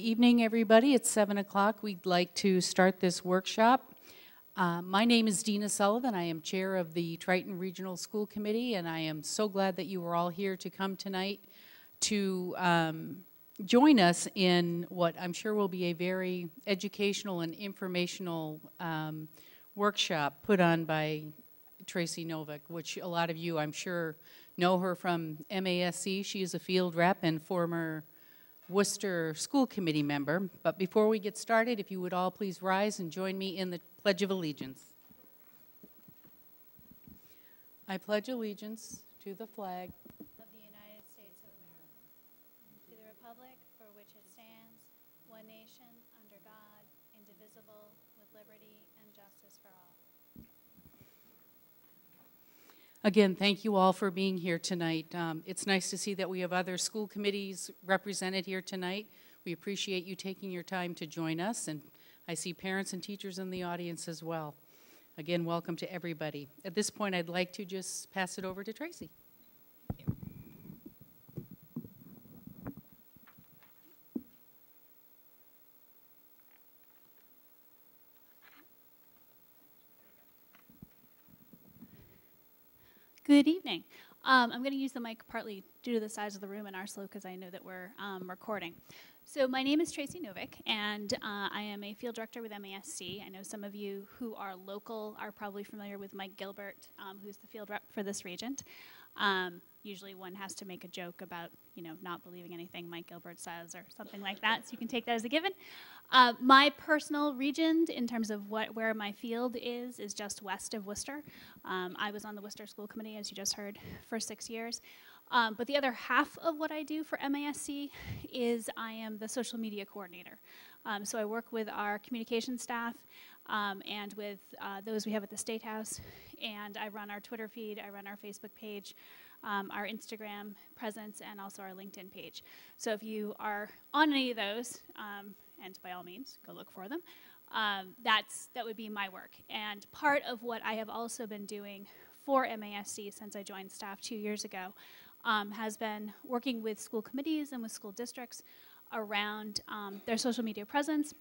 Evening, everybody. It's 7 o'clock. We'd like to start this workshop. My name is Dina Sullivan. I am chair of the Triton Regional School Committee, and I am so glad that you are all here to come tonight to join us in what I'm sure will be a very educational and informational workshop put on by Tracy Novick, which a lot of you, I'm sure, know her from MASC. She is a field rep and former Worcester School Committee member. But before we get started, if you would all please rise and join me in the Pledge of Allegiance. I pledge allegiance to the flag of the United States of America, to the republic for which it stands, one nation, under God, indivisible, with liberty and justice for all. Again, thank you all for being here tonight. It's nice to see that we have other school committees represented here tonight. We appreciate you taking your time to join us, and I see parents and teachers in the audience as well. Again, welcome to everybody. At this point, I'd like to just pass it over to Tracy. Good evening. I'm going to use the mic partly due to the size of the room in Arslow because I know that we're recording. So my name is Tracy Novick, and I am a field director with MASC. I know some of you who are local are probably familiar with Mike Gilbert, who's the field rep for this regent. Usually one has to make a joke about, not believing anything Mike Gilbert says or something like that, so you can take that as a given. My personal region, in terms of where my field is just west of Worcester. I was on the Worcester School Committee, as you just heard, for 6 years. But the other half of what I do for MASC is I am the social media coordinator. So I work with our communication staff and with those we have at the State House, and I run our Twitter feed, I run our Facebook page, our Instagram presence, and also our LinkedIn page. So if you are on any of those, and by all means, go look for them, that would be my work. And part of what I have also been doing for MASC since I joined staff 2 years ago has been working with school committees and with school districts around their social media presence,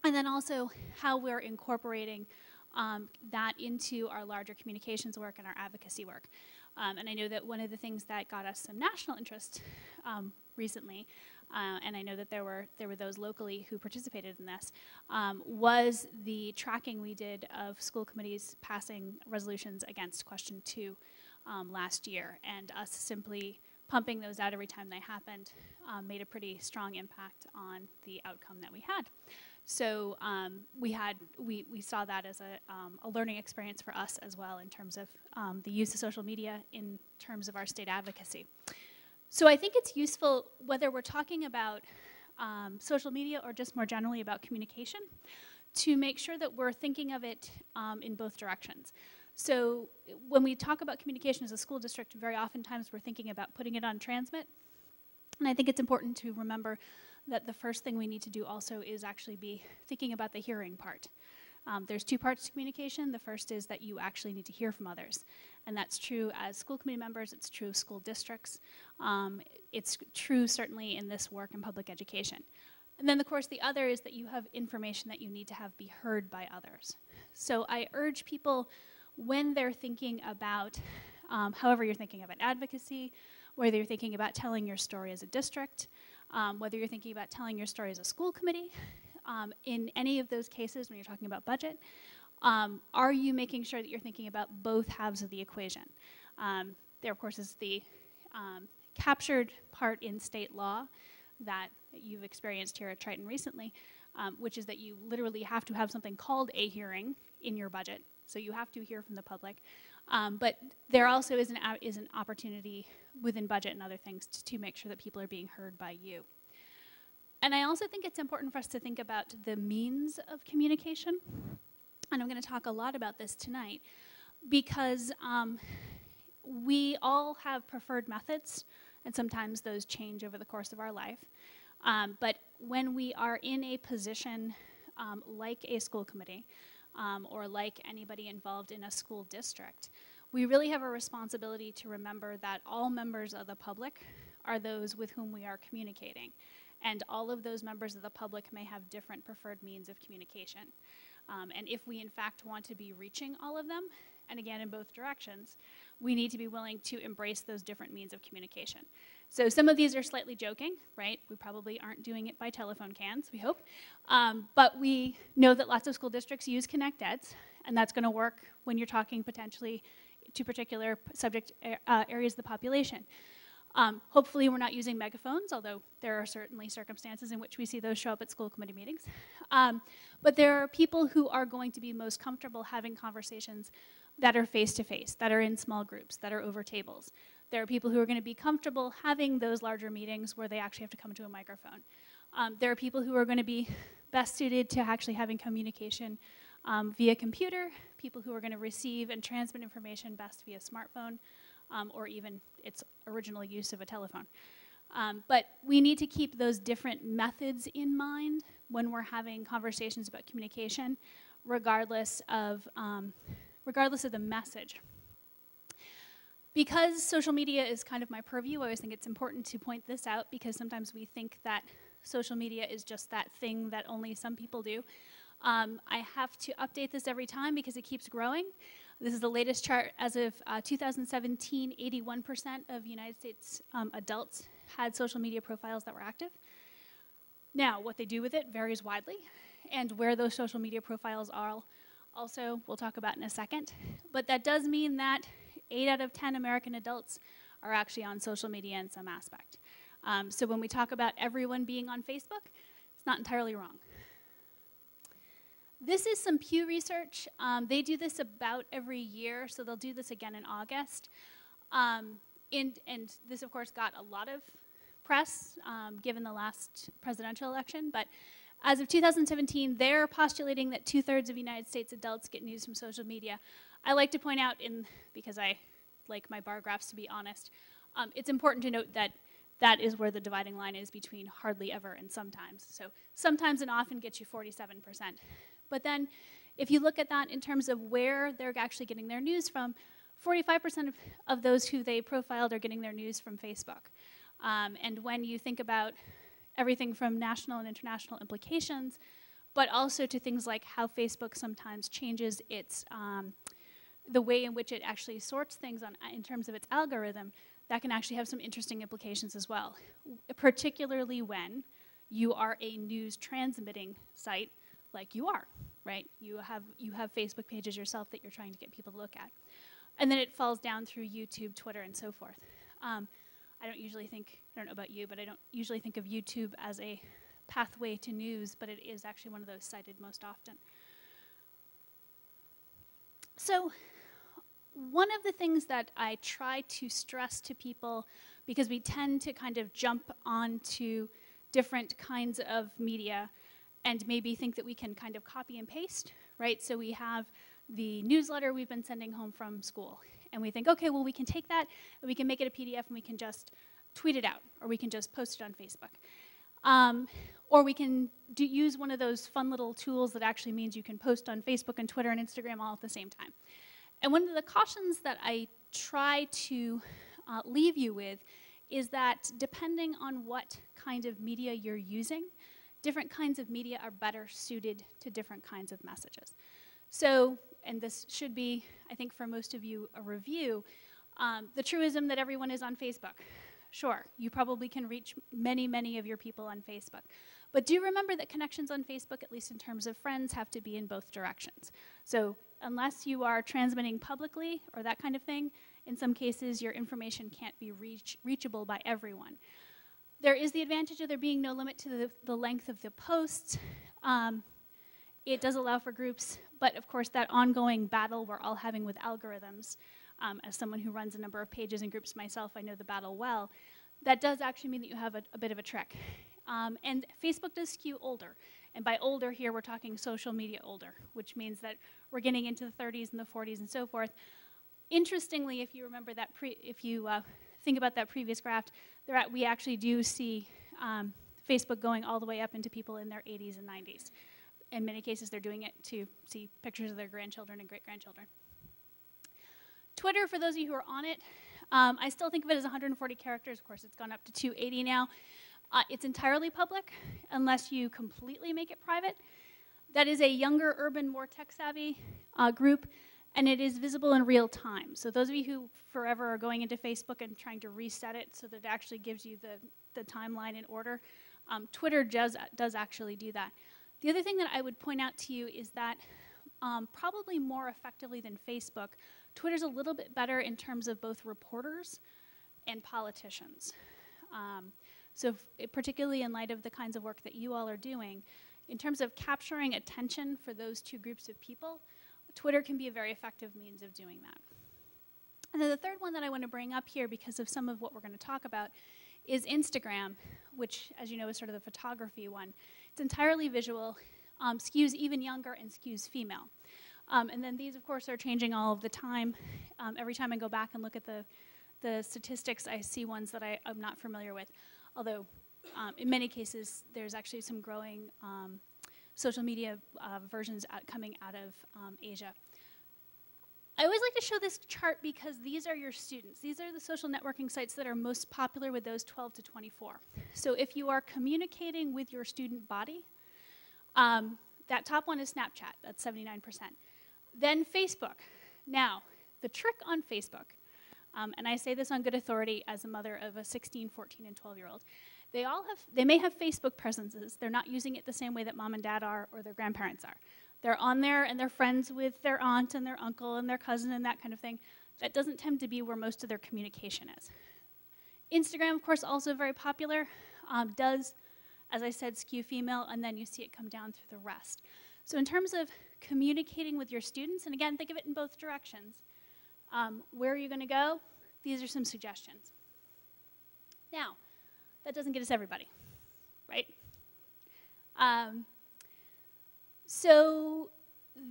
and then also how we're incorporating that into our larger communications work and our advocacy work. And I know that one of the things that got us some national interest recently, and I know that there were those locally who participated in this, was the tracking we did of school committees passing resolutions against Question 2 last year, and us simply pumping those out every time they happened made a pretty strong impact on the outcome that we had. So we saw that as a learning experience for us as well in terms of the use of social media in terms of our state advocacy. So I think it's useful, whether we're talking about social media or just more generally about communication, to make sure that we're thinking of it in both directions. So when we talk about communication as a school district, very oftentimes we're thinking about putting it on transmit. And I think it's important to remember that the first thing we need to do also is actually be thinking about the hearing part. There's two parts to communication. The first is that you actually need to hear from others. And that's true as school committee members, it's true of school districts. It's true certainly in this work in public education. And then of course the other is that you have information that you need to have be heard by others. So I urge people, when they're thinking about, however you're thinking about advocacy, whether you're thinking about telling your story as a district, whether you're thinking about telling your story as a school committee, in any of those cases when you're talking about budget, are you making sure that you're thinking about both halves of the equation? There, of course, is the captured part in state law that you've experienced here at Triton recently, which is that you literally have to have something called a hearing in your budget. So you have to hear from the public. But there also is an opportunity within budget and other things to make sure that people are being heard by you. And I also think it's important for us to think about the means of communication. And I'm going to talk a lot about this tonight because we all have preferred methods, and sometimes those change over the course of our life. But when we are in a position like a school committee, or like anybody involved in a school district, we really have a responsibility to remember that all members of the public are those with whom we are communicating. And all of those members of the public may have different preferred means of communication. And if we, in fact, want to be reaching all of them, and again, in both directions, we need to be willing to embrace those different means of communication. So some of these are slightly joking, right? We probably aren't doing it by telephone cans, we hope. But we know that lots of school districts use ConnectEds, and that's going to work when you're talking potentially to particular subject areas of the population. Hopefully we're not using megaphones, although there are certainly circumstances in which we see those show up at school committee meetings. But there are people who are going to be most comfortable having conversations that are face-to-face, that are in small groups, that are over tables. There are people who are going to be comfortable having those larger meetings where they actually have to come to a microphone. There are people who are going to be best suited to actually having communication via computer, people who are going to receive and transmit information best via smartphone, or even its original use of a telephone. But we need to keep those different methods in mind when we're having conversations about communication, regardless of the message. Because social media is kind of my purview, I always think it's important to point this out because sometimes we think that social media is just that thing that only some people do. I have to update this every time because it keeps growing. This is the latest chart. As of 2017, 81% of United States adults had social media profiles that were active. Now, what they do with it varies widely, and where those social media profiles are also we'll talk about in a second. But that does mean that 8 out of 10 American adults are actually on social media in some aspect. So when we talk about everyone being on Facebook, it's not entirely wrong. This is some Pew research. They do this about every year, so they'll do this again in August. And this, of course, got a lot of press given the last presidential election. But as of 2017, they're postulating that 2/3 of United States adults get news from social media. I like to point out, because I like my bar graphs to be honest, it's important to note that that is where the dividing line is between hardly ever and sometimes. So sometimes and often gets you 47%. But then if you look at that in terms of where they're actually getting their news from, 45% of those who they profiled are getting their news from Facebook. And when you think about everything from national and international implications, but also to things like how Facebook sometimes changes its, the way in which it actually sorts things in terms of its algorithm, that can actually have some interesting implications as well, particularly when you are a news transmitting site like you are, right? You have Facebook pages yourself that you're trying to get people to look at. And then it falls down through YouTube, Twitter, and so forth. I don't know about you, but I don't usually think of YouTube as a pathway to news, but it is actually one of those cited most often. So one of the things that I try to stress to people, because we tend to kind of jump onto different kinds of media and maybe think that we can kind of copy and paste, right? So we have the newsletter we've been sending home from school. And we think, okay, well, we can take that, and we can make it a PDF, and we can just tweet it out, or we can just post it on Facebook. Or we can use one of those fun little tools that actually means you can post on Facebook and Twitter and Instagram all at the same time. And one of the cautions that I try to leave you with is that depending on what kind of media you're using, different kinds of media are better suited to different kinds of messages. So, and this should be, I think for most of you, a review, the truism that everyone is on Facebook. Sure, you probably can reach many, many of your people on Facebook. But do remember that connections on Facebook, at least in terms of friends, have to be in both directions. So unless you are transmitting publicly or that kind of thing, in some cases your information can't be reachable by everyone. There is the advantage of there being no limit to the length of the posts. It does allow for groups, but of course that ongoing battle we're all having with algorithms, as someone who runs a number of pages and groups myself, I know the battle well, that does actually mean that you have a bit of a trick. And Facebook does skew older. And by older here, we're talking social media older, which means that we're getting into the 30s and the 40s and so forth. Interestingly, if you remember that, think about that previous graph, we actually do see Facebook going all the way up into people in their 80s and 90s. In many cases, they're doing it to see pictures of their grandchildren and great-grandchildren. Twitter, for those of you who are on it, I still think of it as 140 characters. Of course, it's gone up to 280 now. It's entirely public unless you completely make it private. That is a younger, urban, more tech-savvy group, and it is visible in real time. So those of you who forever are going into Facebook and trying to reset it so that it actually gives you the timeline in order, Twitter does actually do that. The other thing that I would point out to you is that probably more effectively than Facebook, Twitter's a little bit better in terms of both reporters and politicians. Particularly in light of the kinds of work that you all are doing, in terms of capturing attention for those two groups of people, Twitter can be a very effective means of doing that. And then the third one that I want to bring up here, because of some of what we're going to talk about, is Instagram, which, as you know, is sort of the photography one. It's entirely visual, skews even younger, and skews female. And then these, of course, are changing all of the time. Every time I go back and look at the statistics, I see ones that I'm not familiar with. Although, in many cases, there's actually some growing social media versions coming out of Asia. I always like to show this chart because these are your students. These are the social networking sites that are most popular with those 12 to 24. So if you are communicating with your student body, that top one is Snapchat, that's 79%. Then Facebook. Now, the trick on Facebook, and I say this on good authority as a mother of a 16, 14, and 12-year-old, they may have Facebook presences. They're not using it the same way that mom and dad are or their grandparents are. They're on there and they're friends with their aunt and their uncle and their cousin and that kind of thing. That doesn't tend to be where most of their communication is. Instagram, of course, also very popular, does, as I said, skew female, and then you see it come down through the rest. So in terms of communicating with your students, and again, think of it in both directions, where are you going to go? These are some suggestions. Now, that doesn't get us everybody, right? So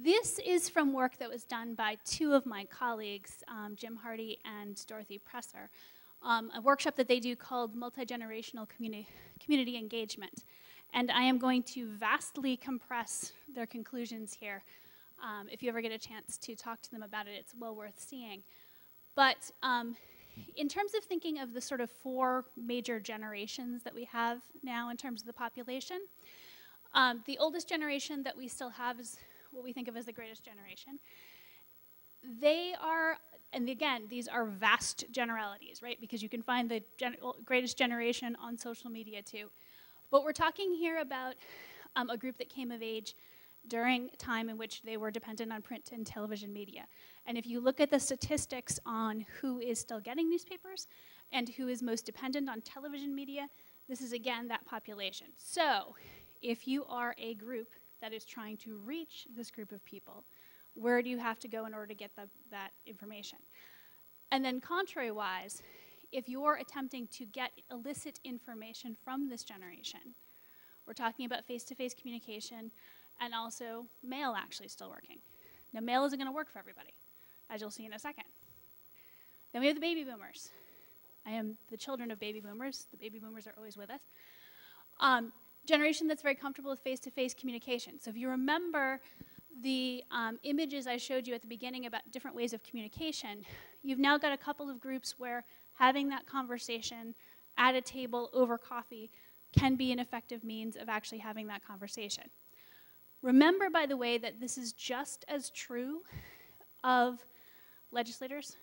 this is from work that was done by two of my colleagues, Jim Hardy and Dorothy Presser, a workshop that they do called Multi-Generational Community Engagement. And I am going to vastly compress their conclusions here. If you ever get a chance to talk to them about it, it's well worth seeing. But in terms of thinking of the sort of four major generations that we have now in terms of the population, the oldest generation that we still have is what we think of as the greatest generation. They are, and again, these are vast generalities, right? Because you can find the greatest generation on social media too. But we're talking here about a group that came of age during a time in which they were dependent on print and television media. And if you look at the statistics on who is still getting newspapers and who is most dependent on television media, this is, again, that population. So if you are a group that is trying to reach this group of people, where do you have to go in order to get that information? And then contrary-wise, if you're attempting to get illicit information from this generation, we're talking about face-to-face communication and also mail actually still working. Now, mail isn't going to work for everybody, as you'll see in a second. Then we have the baby boomers. I am the children of baby boomers. The baby boomers are always with us. Generation that's very comfortable with face-to-face communication. So if you remember the images I showed you at the beginning about different ways of communication, you've now got a couple of groups where having that conversation at a table over coffee can be an effective means of actually having that conversation. Remember, by the way, that this is just as true of legislators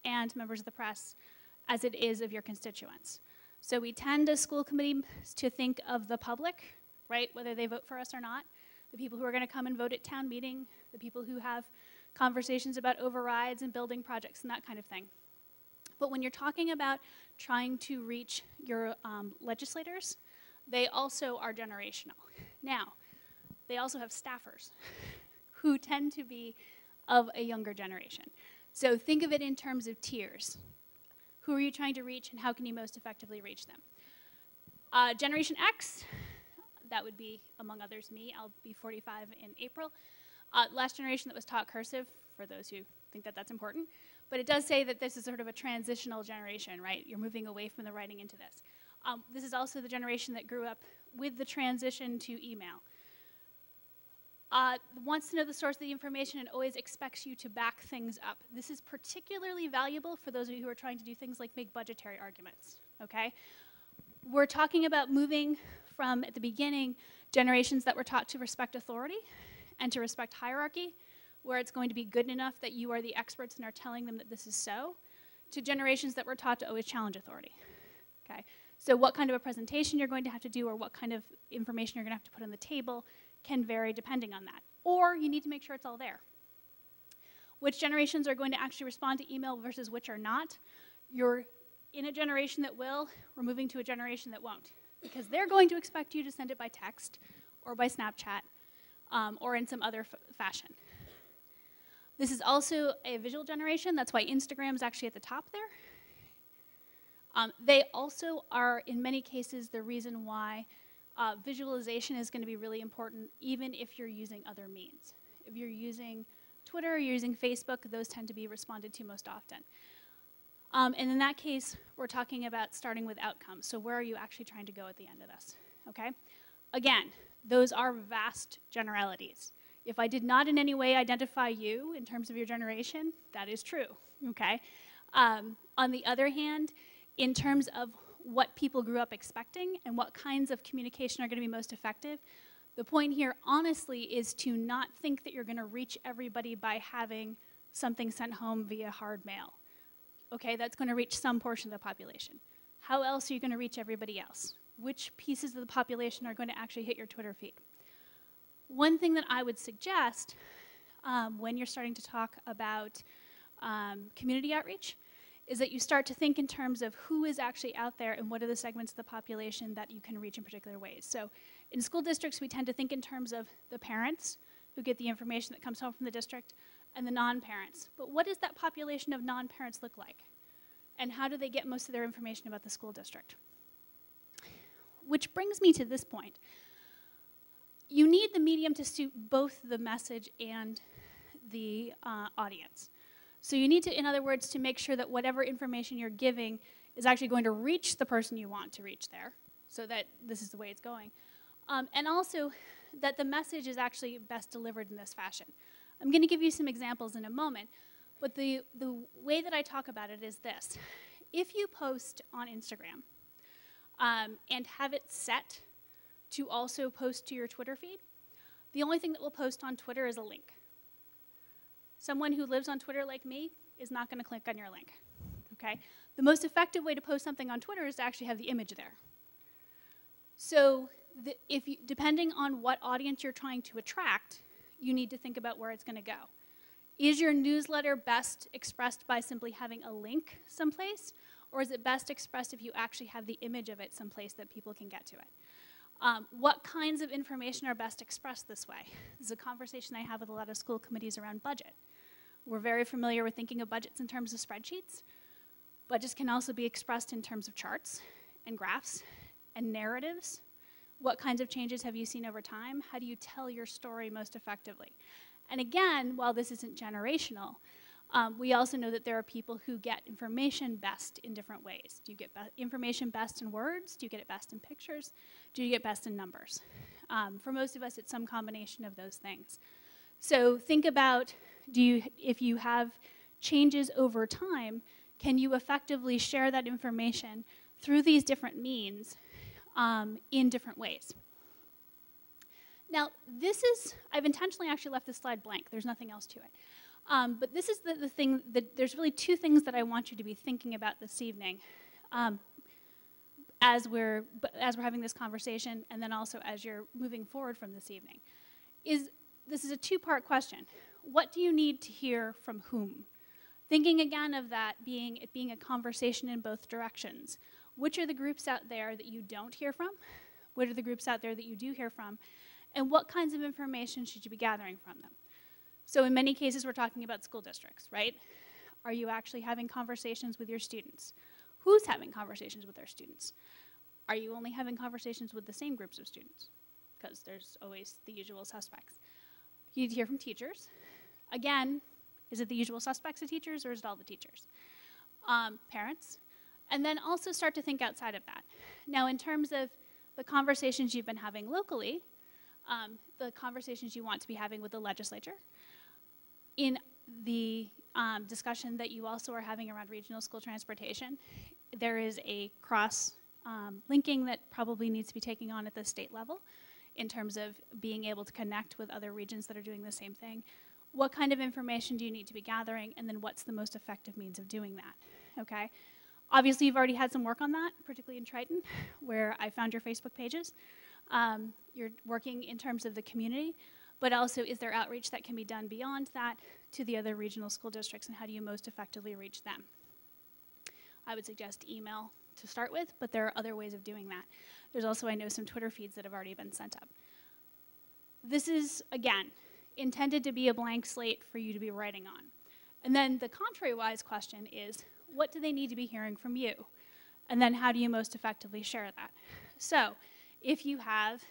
and members of the press as it is of your constituents. So we tend as school committees to think of the public, right, whether they vote for us or not, the people who are going to come and vote at town meeting, the people who have conversations about overrides and building projects and that kind of thing. But when you're talking about trying to reach your legislators, they also are generational. Now, they also have staffers who tend to be of a younger generation. So think of it in terms of tiers. Who are you trying to reach and how can you most effectively reach them? Generation X, that would be, among others, me. I'll be 45 in April. Last generation that was taught cursive, for those who think that that's important. But it does say that this is sort of a transitional generation, right? You're moving away from the writing into this. This is also the generation that grew up with the transition to email. Wants to know the source of the information and always expects you to back things up. This is particularly valuable for those of you who are trying to do things like make budgetary arguments, okay? We're talking about moving from, at the beginning, generations that were taught to respect authority and to respect hierarchy, where it's going to be good enough that you are the experts and are telling them that this is so, to generations that were taught to always challenge authority. Okay? So what kind of a presentation you're going to have to do or what kind of information you're going to have to put on the table can vary depending on that. Or you need to make sure it's all there. Which generations are going to actually respond to email versus which are not. You're in a generation that will, we're moving to a generation that won't. Because they're going to expect you to send it by text or by Snapchat or in some other fashion. This is also a visual generation. That's why Instagram is actually at the top there. They also are, in many cases, the reason why visualization is going to be really important, even if you're using other means. If you're using Twitter or you're using Facebook, those tend to be responded to most often. And in that case, we're talking about starting with outcomes. So where are you actually trying to go at the end of this? Okay? Again, those are vast generalities. If I did not in any way identify you in terms of your generation, that is true, okay? On the other hand, in terms of what people grew up expecting and what kinds of communication are going to be most effective, the point here, honestly, is to not think that you're going to reach everybody by having something sent home via hard mail. Okay, that's going to reach some portion of the population. How else are you going to reach everybody else? Which pieces of the population are going to actually hit your Twitter feed? One thing that I would suggest when you're starting to talk about community outreach is that you start to think in terms of who is actually out there and what are the segments of the population that you can reach in particular ways. So in school districts, we tend to think in terms of the parents who get the information that comes home from the district and the non-parents. But what does that population of non-parents look like? And how do they get most of their information about the school district? Which brings me to this point. You need the medium to suit both the message and the audience. So you need to, in other words, to make sure that whatever information you're giving is actually going to reach the person you want to reach there, so that this is the way it's going. And also that the message is actually best delivered in this fashion. I'm going to give you some examples in a moment, but the way that I talk about it is this. If you post on Instagram and have it set to also post to your Twitter feed, the only thing that will post on Twitter is a link. Someone who lives on Twitter like me is not going to click on your link, okay? The most effective way to post something on Twitter is to actually have the image there. So depending on what audience you're trying to attract, you need to think about where it's going to go. Is your newsletter best expressed by simply having a link someplace, or is it best expressed if you actually have the image of it someplace that people can get to it? What kinds of information are best expressed this way? This is a conversation I have with a lot of school committees around budget. We're very familiar with thinking of budgets in terms of spreadsheets. Budgets can also be expressed in terms of charts and graphs and narratives. What kinds of changes have you seen over time? How do you tell your story most effectively? And again, while this isn't generational, we also know that there are people who get information best in different ways. Do you get information best in words? Do you get it best in pictures? Do you get best in numbers? For most of us, it's some combination of those things. So think about, if you have changes over time, can you effectively share that information through these different means in different ways? Now, I've intentionally actually left this slide blank. There's nothing else to it. But this is the thing, there's really two things that I want you to be thinking about this evening as we're having this conversation, and then also as you're moving forward from this evening. This is a two-part question. What do you need to hear from whom? Thinking again of that being a conversation in both directions. Which are the groups out there that you don't hear from? What are the groups out there that you do hear from? And what kinds of information should you be gathering from them? So in many cases, we're talking about school districts, right? Are you actually having conversations with your students? Who's having conversations with their students? Are you only having conversations with the same groups of students? Because there's always the usual suspects. You need to hear from teachers. Again, is it the usual suspects of teachers, or is it all the teachers? Parents. And then also start to think outside of that. Now, in terms of the conversations you've been having locally, the conversations you want to be having with the legislature, in the discussion that you also are having around regional school transportation, there is a cross linking that probably needs to be taken on at the state level in terms of being able to connect with other regions that are doing the same thing. What kind of information do you need to be gathering, and then what's the most effective means of doing that, okay? Obviously, you've already had some work on that, particularly in Triton, where I found your Facebook pages. You're working in terms of the community, but also is there outreach that can be done beyond that to the other regional school districts, and how do you most effectively reach them? I would suggest email to start with, but there are other ways of doing that. There's also, I know, some Twitter feeds that have already been sent up. This is, again, intended to be a blank slate for you to be writing on. And then the contrary-wise question is, what do they need to be hearing from you? And then how do you most effectively share that? So if you have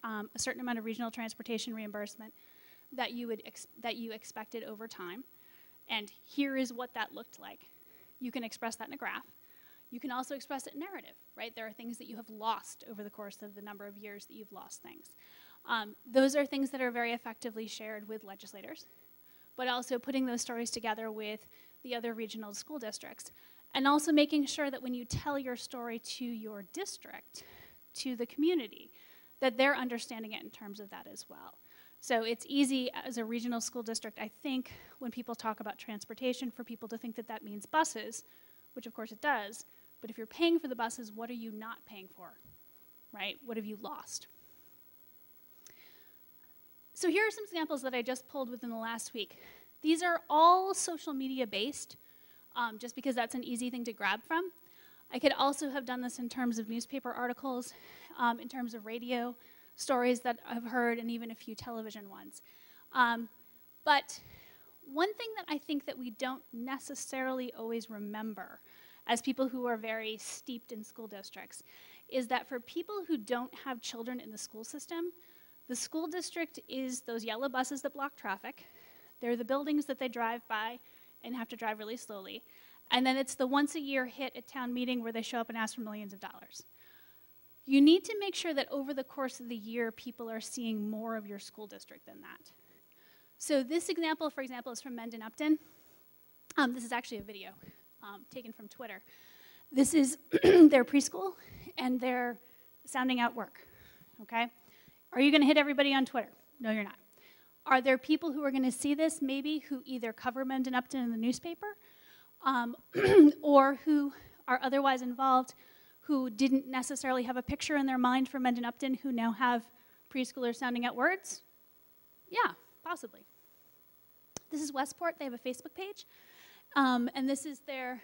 a certain amount of regional transportation reimbursement that you expected over time, and here is what that looked like, you can express that in a graph. You can also express it in narrative, right? There are things that you have lost over the course of the number of years that you've lost things. Those are things that are very effectively shared with legislators, but also putting those stories together with the other regional school districts, and also making sure that when you tell your story to your district, to the community, that they're understanding it in terms of that as well. So it's easy as a regional school district, I think, when people talk about transportation, for people to think that that means buses, which of course it does, but if you're paying for the buses, what are you not paying for, right? What have you lost? So here are some examples that I just pulled within the last week. These are all social media based, just because that's an easy thing to grab from. I could also have done this in terms of newspaper articles, in terms of radio stories that I've heard, and even a few television ones. But one thing that I think that we don't necessarily always remember as people who are very steeped in school districts is that for people who don't have children in the school system, the school district is those yellow buses that block traffic. They're the buildings that they drive by and have to drive really slowly. And then it's the once-a-year hit at town meeting where they show up and ask for millions of dollars. You need to make sure that over the course of the year, people are seeing more of your school district than that. So this example, for example, is from Mendon Upton. This is actually a video taken from Twitter. This is their preschool, and they're sounding out work, okay? Are you gonna hit everybody on Twitter? No, you're not. Are there people who are gonna see this, maybe, who either cover Mendon Upton in the newspaper, or who are otherwise involved, who didn't necessarily have a picture in their mind for Mendon Upton, who now have preschoolers sounding out words? Yeah, possibly. This is Westport. They have a Facebook page. And this is their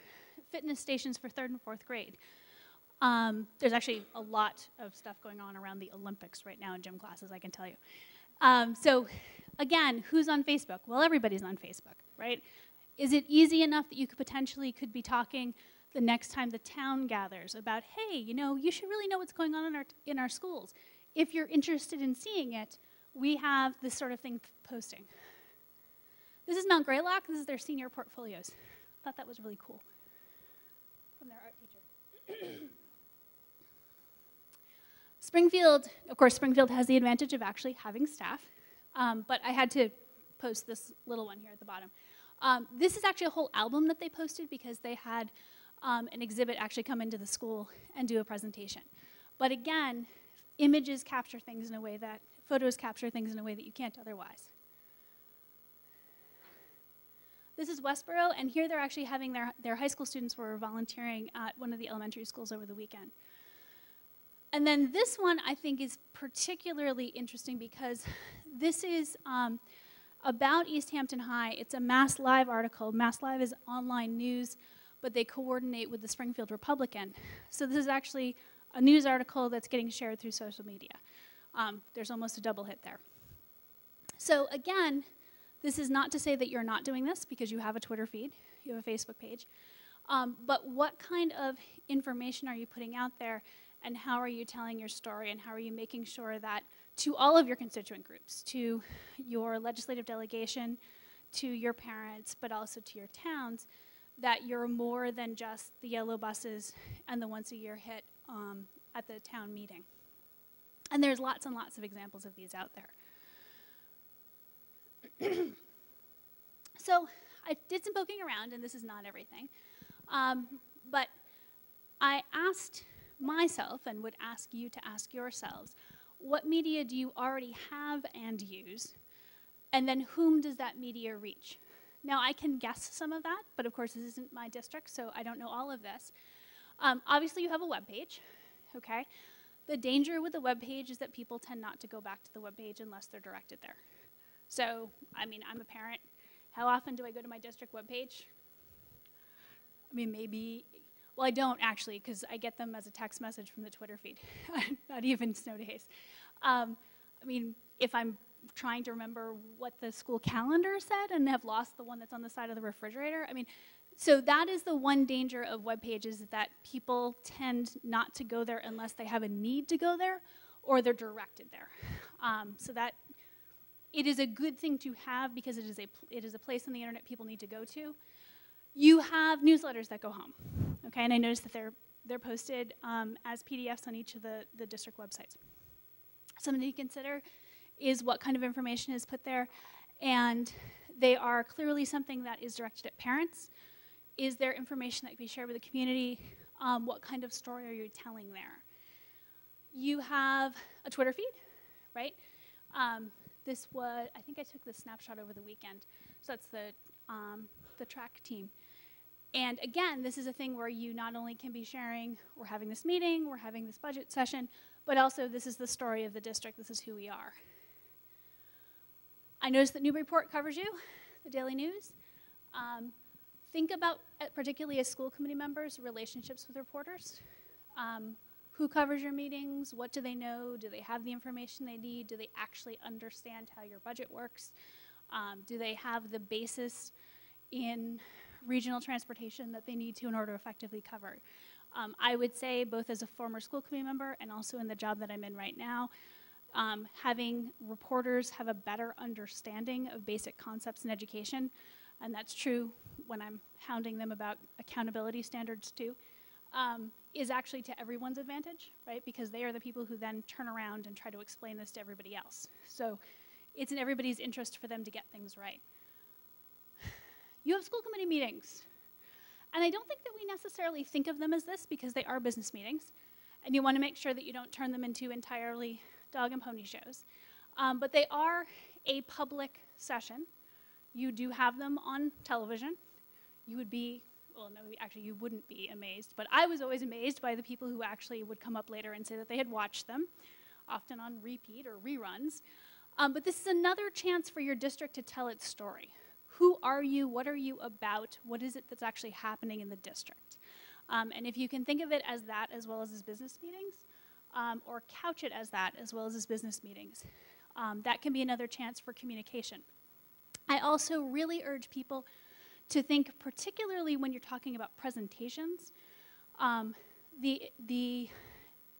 fitness stations for 3rd and 4th grade. There's actually a lot of stuff going on around the Olympics right now in gym classes, I can tell you. So again, who's on Facebook? Well, everybody's on Facebook, right? Is it easy enough that you could be talking the next time the town gathers about, hey, you know, you should really know what's going on in our schools. If you're interested in seeing it, we have this sort of thing posting. This is Mount Greylock. This is their senior portfolios. I thought that was really cool from their art teacher. Springfield, of course, Springfield has the advantage of actually having staff, but I had to post this little one here at the bottom. This is actually a whole album that they posted because they had an exhibit actually come into the school and do a presentation. But again, images capture things in a way that, photos capture things in a way that you can't otherwise. This is Westboro, and here they're actually having their high school students were volunteering at one of the elementary schools over the weekend. And then this one I think is particularly interesting because this is about East Hampton High. It's a Mass Live article. Mass Live is online news, but they coordinate with the Springfield Republican. So this is actually a news article that's getting shared through social media. There's almost a double hit there. So again, this is not to say that you're not doing this because you have a Twitter feed, you have a Facebook page, but what kind of information are you putting out there, and how are you telling your story, and how are you making sure that to all of your constituent groups, to your legislative delegation, to your parents, but also to your towns, that you're more than just the yellow buses and the once-a-year hit at the town meeting. And there's lots and lots of examples of these out there. So I did some poking around, and this is not everything, but I asked myself and would ask you to ask yourselves, what media do you already have and use? And then whom does that media reach? Now, I can guess some of that, but of course this isn't my district, so I don't know all of this. Obviously, you have a web page, okay? The danger with the web page is that people tend not to go back to the web page unless they're directed there. So, I mean, I'm a parent. How often do I go to my district web page? I mean, maybe, well, I don't actually, because I get them as a text message from the Twitter feed, not even snow days. I mean, if I'm trying to remember what the school calendar said and have lost the one that's on the side of the refrigerator, I mean, so that is the one danger of web pages, is that people tend not to go there unless they have a need to go there or they're directed there. So that it is a good thing to have because it is a place on the internet people need to go to. You have newsletters that go home, okay? And I noticed that they're posted as PDFs on each of the district websites. Something to consider is what kind of information is put there, and they are clearly something that is directed at parents. Is there information that can be shared with the community? What kind of story are you telling there? You have a Twitter feed, right? This was, I think I took this snapshot over the weekend. So that's the track team. And again, this is a thing where you not only can be sharing, we're having this meeting, we're having this budget session, but also this is the story of the district, this is who we are. I noticed that Newburyport covers you, the Daily News. Think about, particularly as school committee members, relationships with reporters. Who covers your meetings? What do they know? Do they have the information they need? Do they actually understand how your budget works? Do they have the basis in regional transportation that they need to in order to effectively cover? I would say, both as a former school committee member and also in the job that I'm in right now, having reporters have a better understanding of basic concepts in education, and that's true when I'm hounding them about accountability standards too, is actually to everyone's advantage, right? Because they are the people who then turn around and try to explain this to everybody else. So it's in everybody's interest for them to get things right. You have school committee meetings. And I don't think that we necessarily think of them as this because they are business meetings. And you want to make sure that you don't turn them into entirely dog and pony shows. But they are a public session. You do have them on television. You would be, well, no, actually you wouldn't be amazed, but I was always amazed by the people who actually would come up later and say that they had watched them, often on repeat or reruns. But this is another chance for your district to tell its story. Who are you? What are you about? What is it that's actually happening in the district? And if you can think of it as that as well as business meetings, or couch it as that as well as business meetings, that can be another chance for communication. I also really urge people to think, particularly when you're talking about presentations, the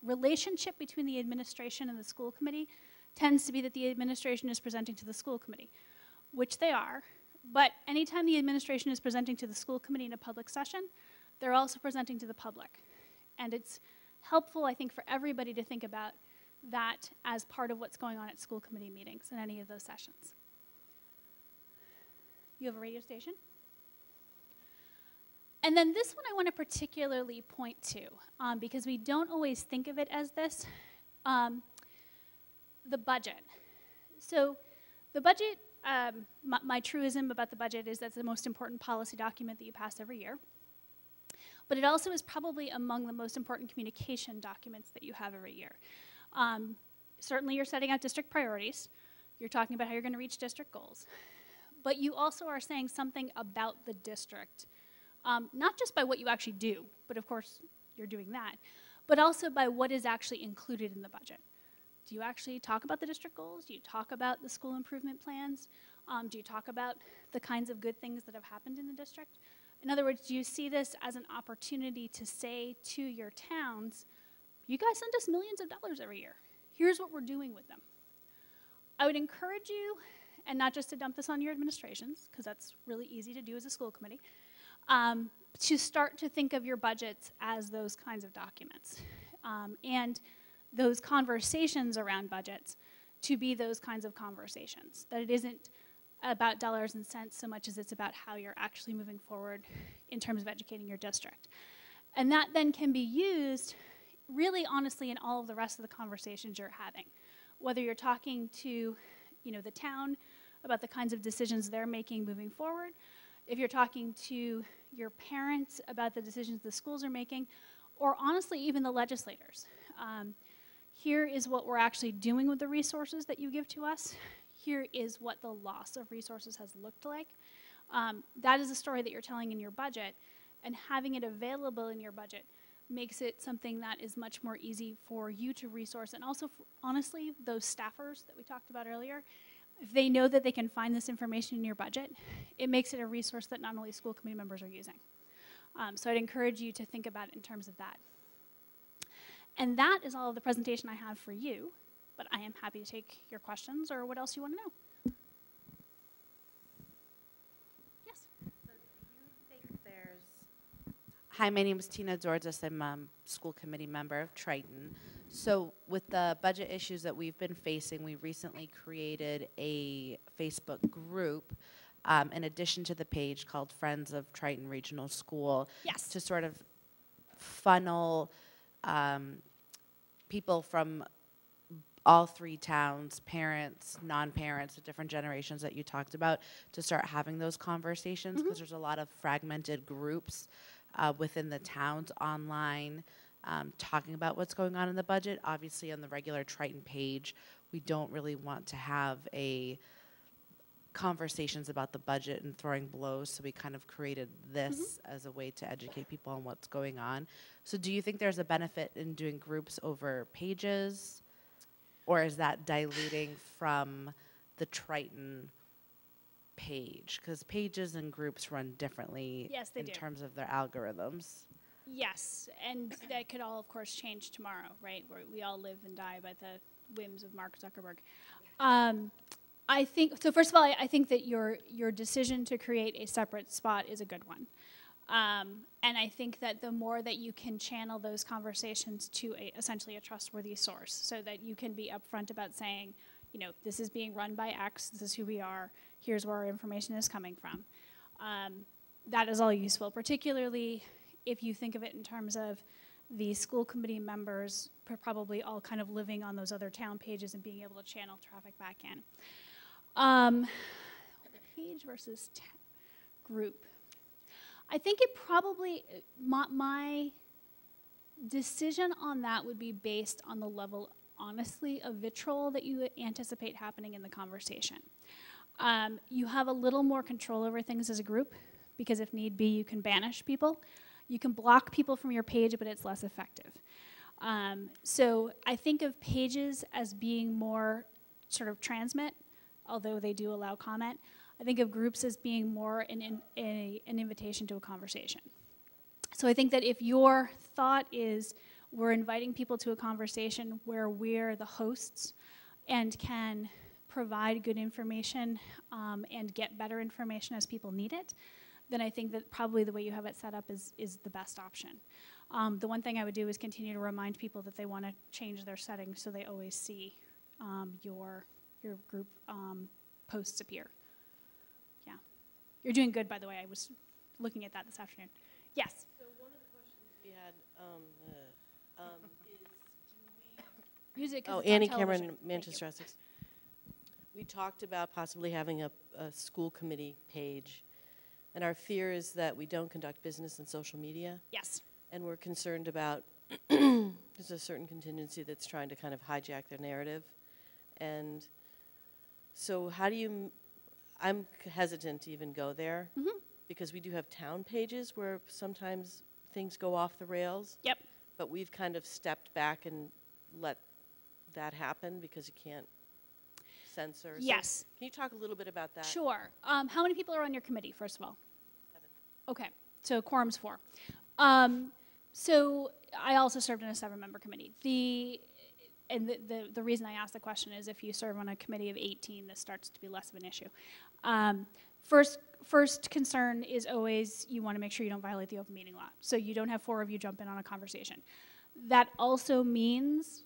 relationship between the administration and the school committee tends to be that the administration is presenting to the school committee, which they are, but anytime the administration is presenting to the school committee in a public session, they're also presenting to the public. And it's helpful, I think, for everybody to think about that as part of what's going on at school committee meetings in any of those sessions. You have a radio station. And then this one I want to particularly point to, because we don't always think of it as this, the budget. So the budget, my truism about the budget is that's the most important policy document that you pass every year. But it also is probably among the most important communication documents that you have every year. Certainly you're setting out district priorities. You're talking about how you're going to reach district goals. But you also are saying something about the district, not just by what you actually do, but of course you're doing that, but also by what is actually included in the budget. Do you actually talk about the district goals? Do you talk about the school improvement plans? Do you talk about the kinds of good things that have happened in the district? In other words, do you see this as an opportunity to say to your towns, you guys send us millions of dollars every year. Here's what we're doing with them. I would encourage you, and not just to dump this on your administrations, because that's really easy to do as a school committee, to start to think of your budgets as those kinds of documents. And those conversations around budgets to be those kinds of conversations. That it isn't about dollars and cents so much as it's about how you're actually moving forward in terms of educating your district. And that then can be used really honestly in all of the rest of the conversations you're having. Whether you're talking to, the town about the kinds of decisions they're making moving forward, if you're talking to your parents about the decisions the schools are making, or honestly even the legislators. Here is what we're actually doing with the resources that you give to us. Here is what the loss of resources has looked like. That is a story that you're telling in your budget, and having it available in your budget makes it something that is much more easy for you to resource, and also, honestly, those staffers that we talked about earlier, if they know that they can find this information in your budget, it makes it a resource that not only school committee members are using. So I'd encourage you to think about it in terms of that. And that is all of the presentation I have for you, but I am happy to take your questions or what else you want to know. Yes? So do you think there's... Hi, my name is Tina Dordzis. I'm a school committee member of Triton. So with the budget issues that we've been facing, we recently created a Facebook group in addition to the page called Friends of Triton Regional School. Yes. To sort of funnel people from all three towns, parents, non-parents, the different generations that you talked about, to start having those conversations, because there's a lot of fragmented groups within the towns online talking about what's going on in the budget. Obviously, on the regular Triton page, we don't really want to have conversations about the budget and throwing blows, so we kind of created this as a way to educate people on what's going on. So do you think there's a benefit in doing groups over pages, or is that diluting from the Triton page? Because pages and groups run differently in terms of their algorithms. Yes, and that could all, of course, change tomorrow, right? Where we all live and die by the whims of Mark Zuckerberg. I think, so first of all, I think that your decision to create a separate spot is a good one. And I think that the more that you can channel those conversations to essentially a trustworthy source, so that you can be upfront about saying, this is being run by X, this is who we are, here's where our information is coming from. That is all useful, particularly if you think of it in terms of the school committee members probably all kind of living on those other town pages and being able to channel traffic back in. Page versus group. I think it probably, my decision on that would be based on the level, honestly, of vitriol that you anticipate happening in the conversation. You have a little more control over things as a group, because if need be, you can banish people. You can block people from your page, but it's less effective. So I think of pages as being more sort of transmit, although they do allow comment. I think of groups as being more an invitation to a conversation. So I think that if your thought is we're inviting people to a conversation where we're the hosts and can provide good information and get better information as people need it, then I think that probably the way you have it set up is the best option. The one thing I would do is continue to remind people that they want to change their settings so they always see your group posts appear. Yeah. You're doing good, by the way. I was looking at that this afternoon. Yes? So one of the questions we had is, Music. Annie Cameron, Manchester, Essex. We talked about possibly having a school committee page, and our fear is that we don't conduct business in social media. Yes. And we're concerned about there's a certain contingency that's trying to kind of hijack their narrative. And so how do you, I'm hesitant to even go there, because we do have town pages where sometimes things go off the rails. Yep. But we've kind of stepped back and let that happen because you can't censor. Yes. So can you talk a little bit about that? Sure. How many people are on your committee, first of all? 7. Okay, so quorum's 4. So I also served in a 7-member committee. The reason I asked the question is if you serve on a committee of 18, this starts to be less of an issue. First concern is always you want to make sure you don't violate the open meeting law. So you don't have 4 of you jump in on a conversation. That also means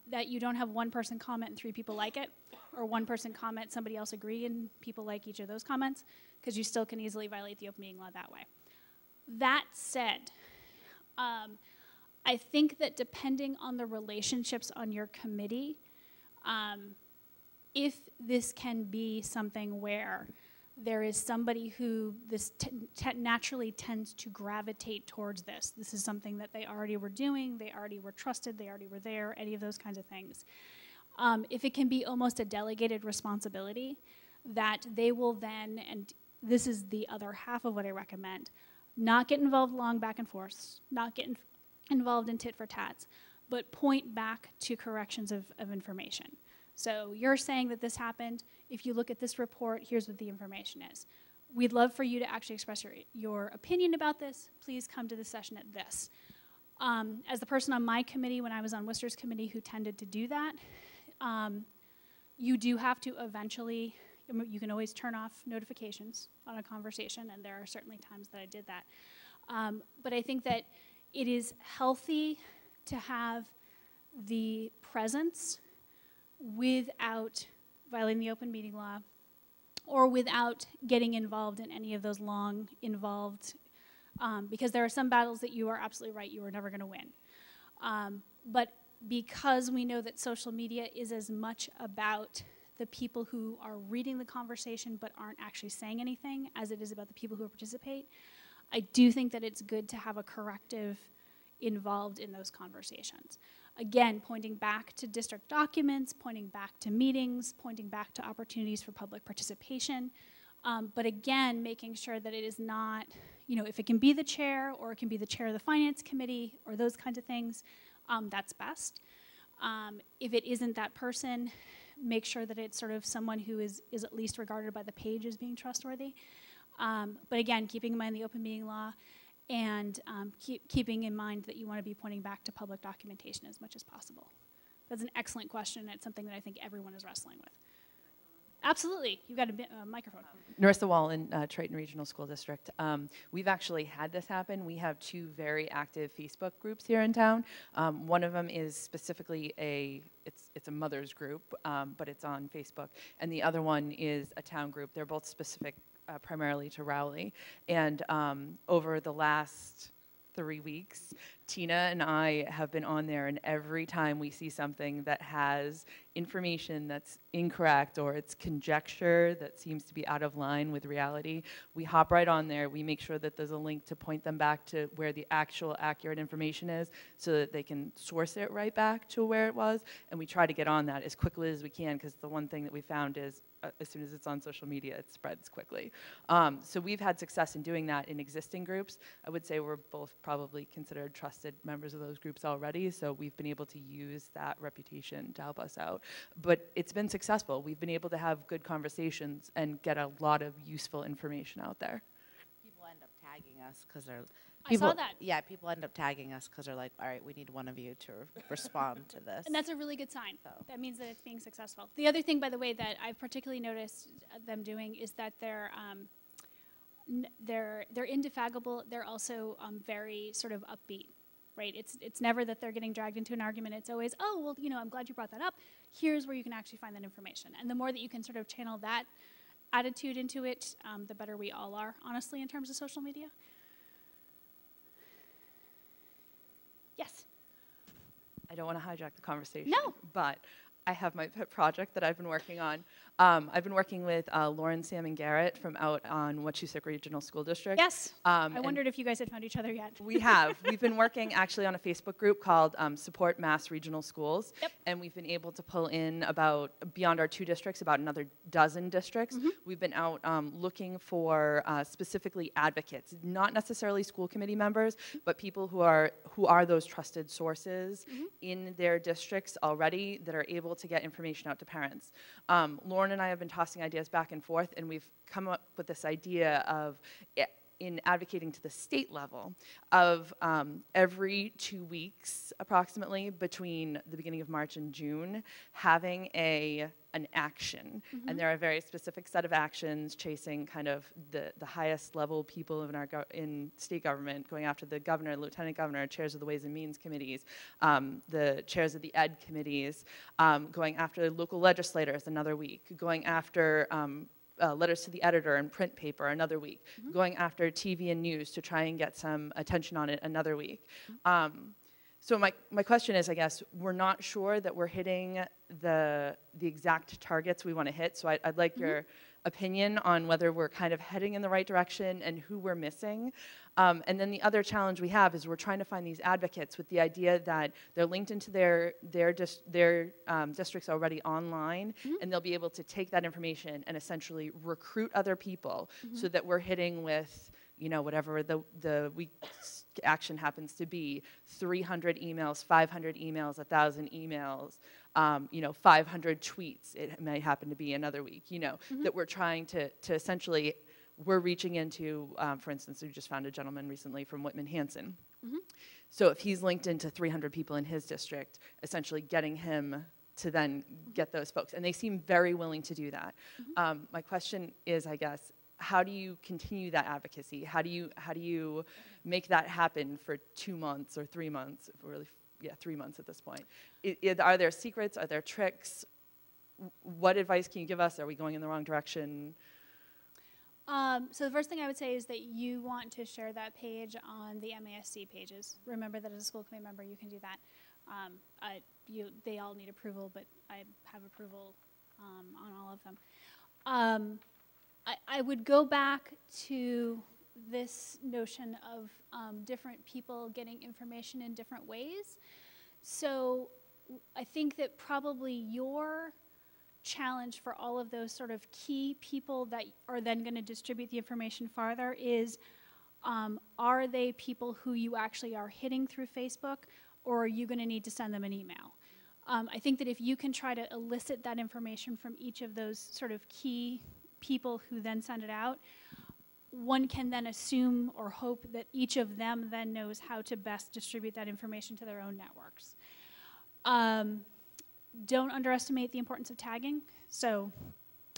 that you don't have one person comment and 3 people like it, or one person comment, somebody else agree, and people like each of those comments, because you still can easily violate the open meeting law that way. That said, I think that depending on the relationships on your committee, if this can be something where there is somebody who this naturally tends to gravitate towards this. This is something that they already were doing, they already were trusted, they already were there, any of those kinds of things. If it can be almost a delegated responsibility, that they will then, and this is the other half of what I recommend, not get involved long back and forth, not get involved in tit for tats, but point back to corrections of information. So you're saying that this happened. If you look at this report, here's what the information is. We'd love for you to actually express your opinion about this. Please come to the session at this. As the person on my committee, when I was on Worcester's committee, who tended to do that, you do have to eventually, you can always turn off notifications on a conversation, and there are certainly times that I did that. But I think that it is healthy to have the presence without violating the open meeting law or without getting involved in any of those long involved, because there are some battles that you are absolutely right, you are never going to win. But because we know that social media is as much about the people who are reading the conversation but aren't actually saying anything as it is about the people who participate, I do think that it's good to have a corrective involved in those conversations. Again, pointing back to district documents, pointing back to meetings, pointing back to opportunities for public participation, but again, making sure that it is not, if it can be the chair or it can be the chair of the finance committee or those kinds of things, that's best. If it isn't that person, make sure that it's sort of someone who is at least regarded by the page as being trustworthy. But again, keeping in mind the open meeting law and keeping in mind that you want to be pointing back to public documentation as much as possible. That's an excellent question. It's something that I think everyone is wrestling with. Absolutely. You've got a microphone. Norissa Wallen, Triton Regional School District. We've actually had this happen. We have 2 very active Facebook groups here in town. One of them is specifically it's a mother's group, but it's on Facebook. And the other one is a town group. They're both specific primarily to Rowley. And over the last 3 weeks, Tina and I have been on there, and every time we see something that has information that's incorrect or it's conjecture that seems to be out of line with reality, we hop right on there. We make sure that there's a link to point them back to where the actual accurate information is so that they can source it right back to where it was, and we try to get on that as quickly as we can, because the one thing that we found is as soon as it's on social media, it spreads quickly. So we've had success in doing that in existing groups. I would say we're both probably considered trusted members of those groups already, so we've been able to use that reputation to help us out. But it's been successful. We've been able to have good conversations and get a lot of useful information out there. People end up tagging us because they're... I saw that. Yeah, people end up tagging us because they're like, all right, we need one of you to respond to this. And that's a really good sign. So. That means that it's being successful. The other thing, by the way, that I've particularly noticed them doing is that they're indefatigable. They're also very sort of upbeat, right? It's never that they're getting dragged into an argument. It's always, oh, well, I'm glad you brought that up. Here's where you can actually find that information. And the more that you can sort of channel that attitude into it, the better we all are, honestly, in terms of social media. Yes? I don't want to hijack the conversation. No. But I have my pet project that I've been working on. I've been working with Lauren, Sam, and Garrett from out on Wachusett Regional School District. Yes. I wondered if you guys had found each other yet. We have. We've been working actually on a Facebook group called Support Mass Regional Schools. Yep. And we've been able to pull in about, beyond our 2 districts, about another dozen districts. Mm-hmm. We've been out looking for specifically advocates, not necessarily school committee members, but people who are those trusted sources Mm-hmm. in their districts already that are able to get information out to parents. Lauren and I have been tossing ideas back and forth, and we've come up with this idea of, in advocating to the state level, of every 2 weeks, approximately, between the beginning of March and June, having an action. Mm-hmm. And there are a very specific set of actions chasing kind of the highest level people in state government, going after the governor, lieutenant governor, chairs of the Ways and Means committees, the chairs of the ed committees, going after local legislators another week, going after letters to the editor and print paper another week, mm-hmm. going after TV and news to try and get some attention on it another week. So my question is, I guess, we're not sure that we're hitting the exact targets we want to hit. So I'd like your opinion on whether we're kind of heading in the right direction and who we're missing. And then the other challenge we have is we're trying to find these advocates with the idea that they're linked into their districts already online, and they'll be able to take that information and essentially recruit other people so that we're hitting with, you know, whatever the week's action happens to be, 300 emails, 500 emails, 1,000 emails, you know, 500 tweets, it may happen to be another week, you know, that we're trying to essentially, we're reaching into, for instance, we just found a gentleman recently from Whitman-Hanson. So if he's linked into 300 people in his district, essentially getting him to then get those folks. And they seem very willing to do that. My question is, I guess, how do you continue that advocacy? How do you make that happen for 2 months or 3 months? If we're really, 3 months at this point. Are there secrets? Are there tricks? What advice can you give us? Are we going in the wrong direction? So the first thing I would say is that you want to share that page on the MASC pages. Remember that as a school committee member, you can do that. They all need approval, but I have approval on all of them. I would go back to this notion of different people getting information in different ways. So I think that probably your challenge for all of those sort of key people that are then going to distribute the information farther is, are they people who you actually are hitting through Facebook, or are you going to need to send them an email? I think that if you can try to elicit that information from each of those sort of key people who then send it out, one can then assume or hope that each of them then knows how to best distribute that information to their own networks. Don't underestimate the importance of tagging. So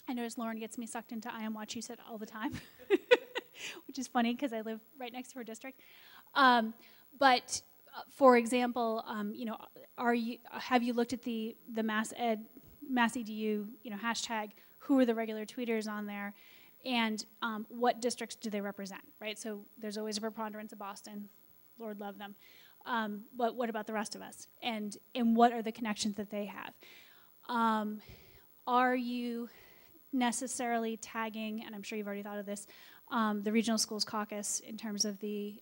I notice Lauren gets me sucked into I Am What You Said all the time, which is funny because I live right next to her district. For example, you know, have you looked at the MassEDU, you know, hashtag? Who are the regular tweeters on there, and what districts do they represent, right? So there's always a preponderance of Boston, Lord love them, but what about the rest of us? And what are the connections that they have? Are you necessarily tagging, and I'm sure you've already thought of this, the Regional Schools Caucus in terms of the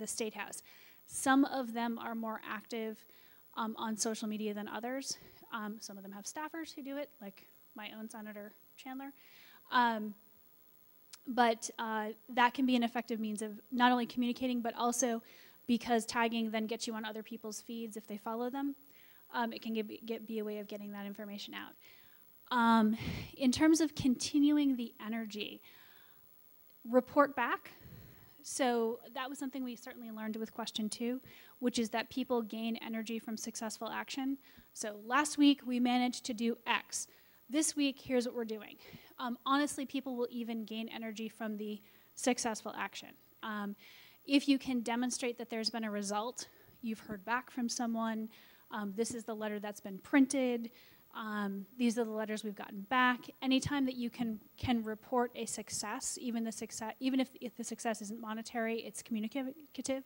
State House? Some of them are more active on social media than others. Some of them have staffers who do it, like my own Senator Chandler. But that can be an effective means of not only communicating, but also because tagging then gets you on other people's feeds if they follow them. It can be a way of getting that information out. In terms of continuing the energy, report back. So that was something we certainly learned with question 2, which is that people gain energy from successful action. So last week we managed to do X. This week, here's what we're doing. Honestly, people will even gain energy from the successful action. If you can demonstrate that there's been a result, you've heard back from someone, this is the letter that's been printed, these are the letters we've gotten back. Anytime that you can report a success, even if the success isn't monetary, it's communicative,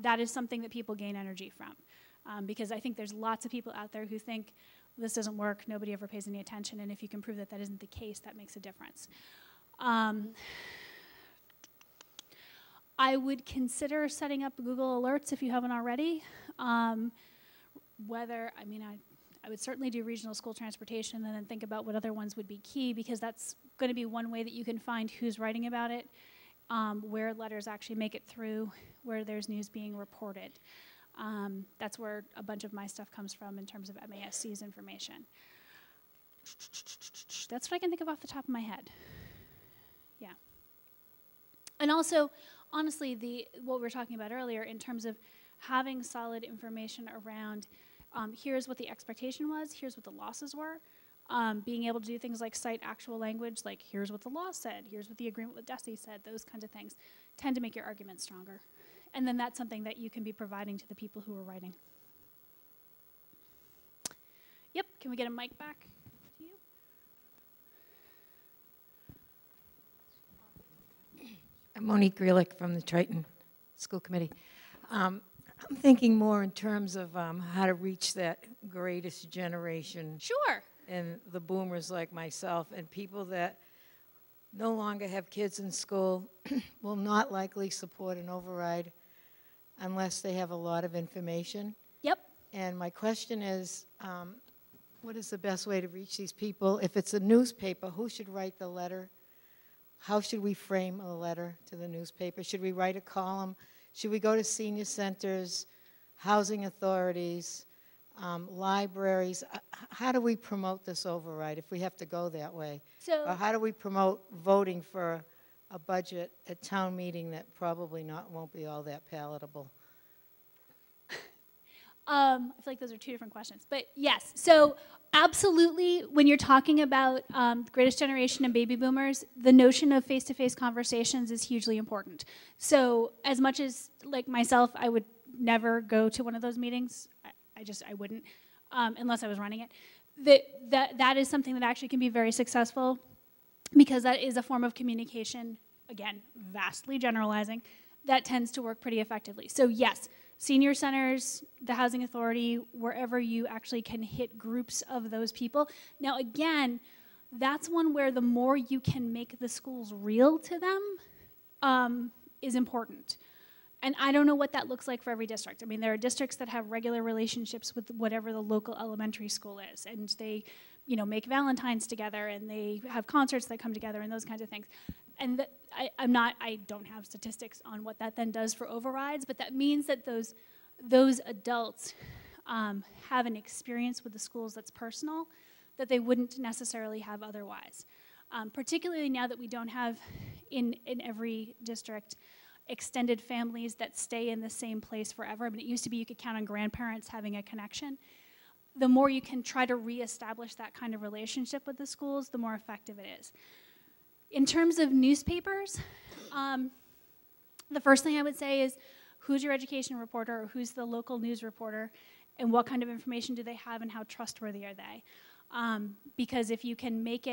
that is something that people gain energy from. Because I think there's lots of people out there who think, this doesn't work, nobody ever pays any attention, and if you can prove that that isn't the case, that makes a difference. I would consider setting up Google Alerts if you haven't already. I would certainly do regional school transportation and then think about what other ones would be key, because that's going to be one way that you can find who's writing about it, where letters actually make it through, where there's news being reported. That's where a bunch of my stuff comes from in terms of MASC's information. That's what I can think of off the top of my head. Yeah. And also, honestly, what we were talking about earlier in terms of having solid information around here's what the expectation was, here's what the losses were, being able to do things like cite actual language, like here's what the law said, here's what the agreement with DESE said, those kinds of things tend to make your argument stronger. And then that's something that you can be providing to the people who are writing. Yep, can we get a mic back to you? I'm Monique Grealick from the Triton School Committee. I'm thinking more in terms of how to reach that greatest generation Sure. and the boomers like myself and people that no longer have kids in school will not likely support an override unless they have a lot of information. Yep. And my question is, what is the best way to reach these people? If it's a newspaper, who should write the letter? How should we frame a letter to the newspaper? Should we write a column? Should we go to senior centers, housing authorities, libraries? How do we promote this override if we have to go that way? So Or how do we promote voting for a budget at town meeting that probably won't be all that palatable? I feel like those are two different questions. But yes, so absolutely, when you're talking about greatest generation and baby boomers, the notion of face-to-face conversations is hugely important. So as much as, like myself, I would never go to one of those meetings, I wouldn't, unless I was running it, that is something that actually can be very successful because that is a form of communication, again, vastly generalizing, that tends to work pretty effectively. So yes, senior centers, the housing authority, wherever you actually can hit groups of those people. Now again, that's one where the more you can make the schools real to them is important. And I don't know what that looks like for every district. I mean, there are districts that have regular relationships with whatever the local elementary school is, and they, make Valentines together, and they have concerts that come together, and those kinds of things. And I don't have statistics on what that then does for overrides, but that means that those adults have an experience with the schools that's personal that they wouldn't necessarily have otherwise. Particularly now that we don't have in every district extended families that stay in the same place forever. I mean, it used to be you could count on grandparents having a connection. The more you can try to reestablish that kind of relationship with the schools, the more effective it is. In terms of newspapers, the first thing I would say is who's your education reporter or who's the local news reporter and what kind of information do they have and how trustworthy are they? Because if you can make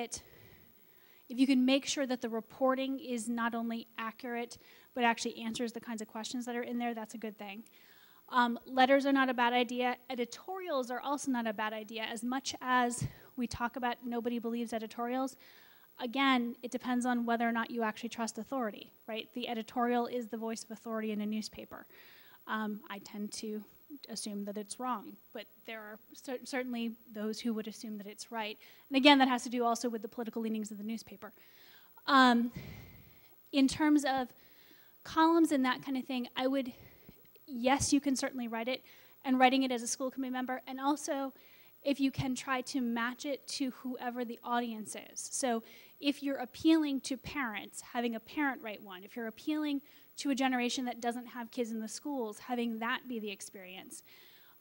sure that the reporting is not only accurate but actually answers the kinds of questions that are in there, that's a good thing. Letters are not a bad idea. Editorials are also not a bad idea. As much as we talk about nobody believes editorials, again, it depends on whether or not you actually trust authority, right? The editorial is the voice of authority in a newspaper. I tend to assume that it's wrong, but there are certainly those who would assume that it's right. And again, that has to do also with the political leanings of the newspaper. In terms of columns and that kind of thing, yes, you can certainly write it, and writing it as a school committee member, and also if you can try to match it to whoever the audience is. So if you're appealing to parents, having a parent write one. If you're appealing to a generation that doesn't have kids in the schools, having that be the experience.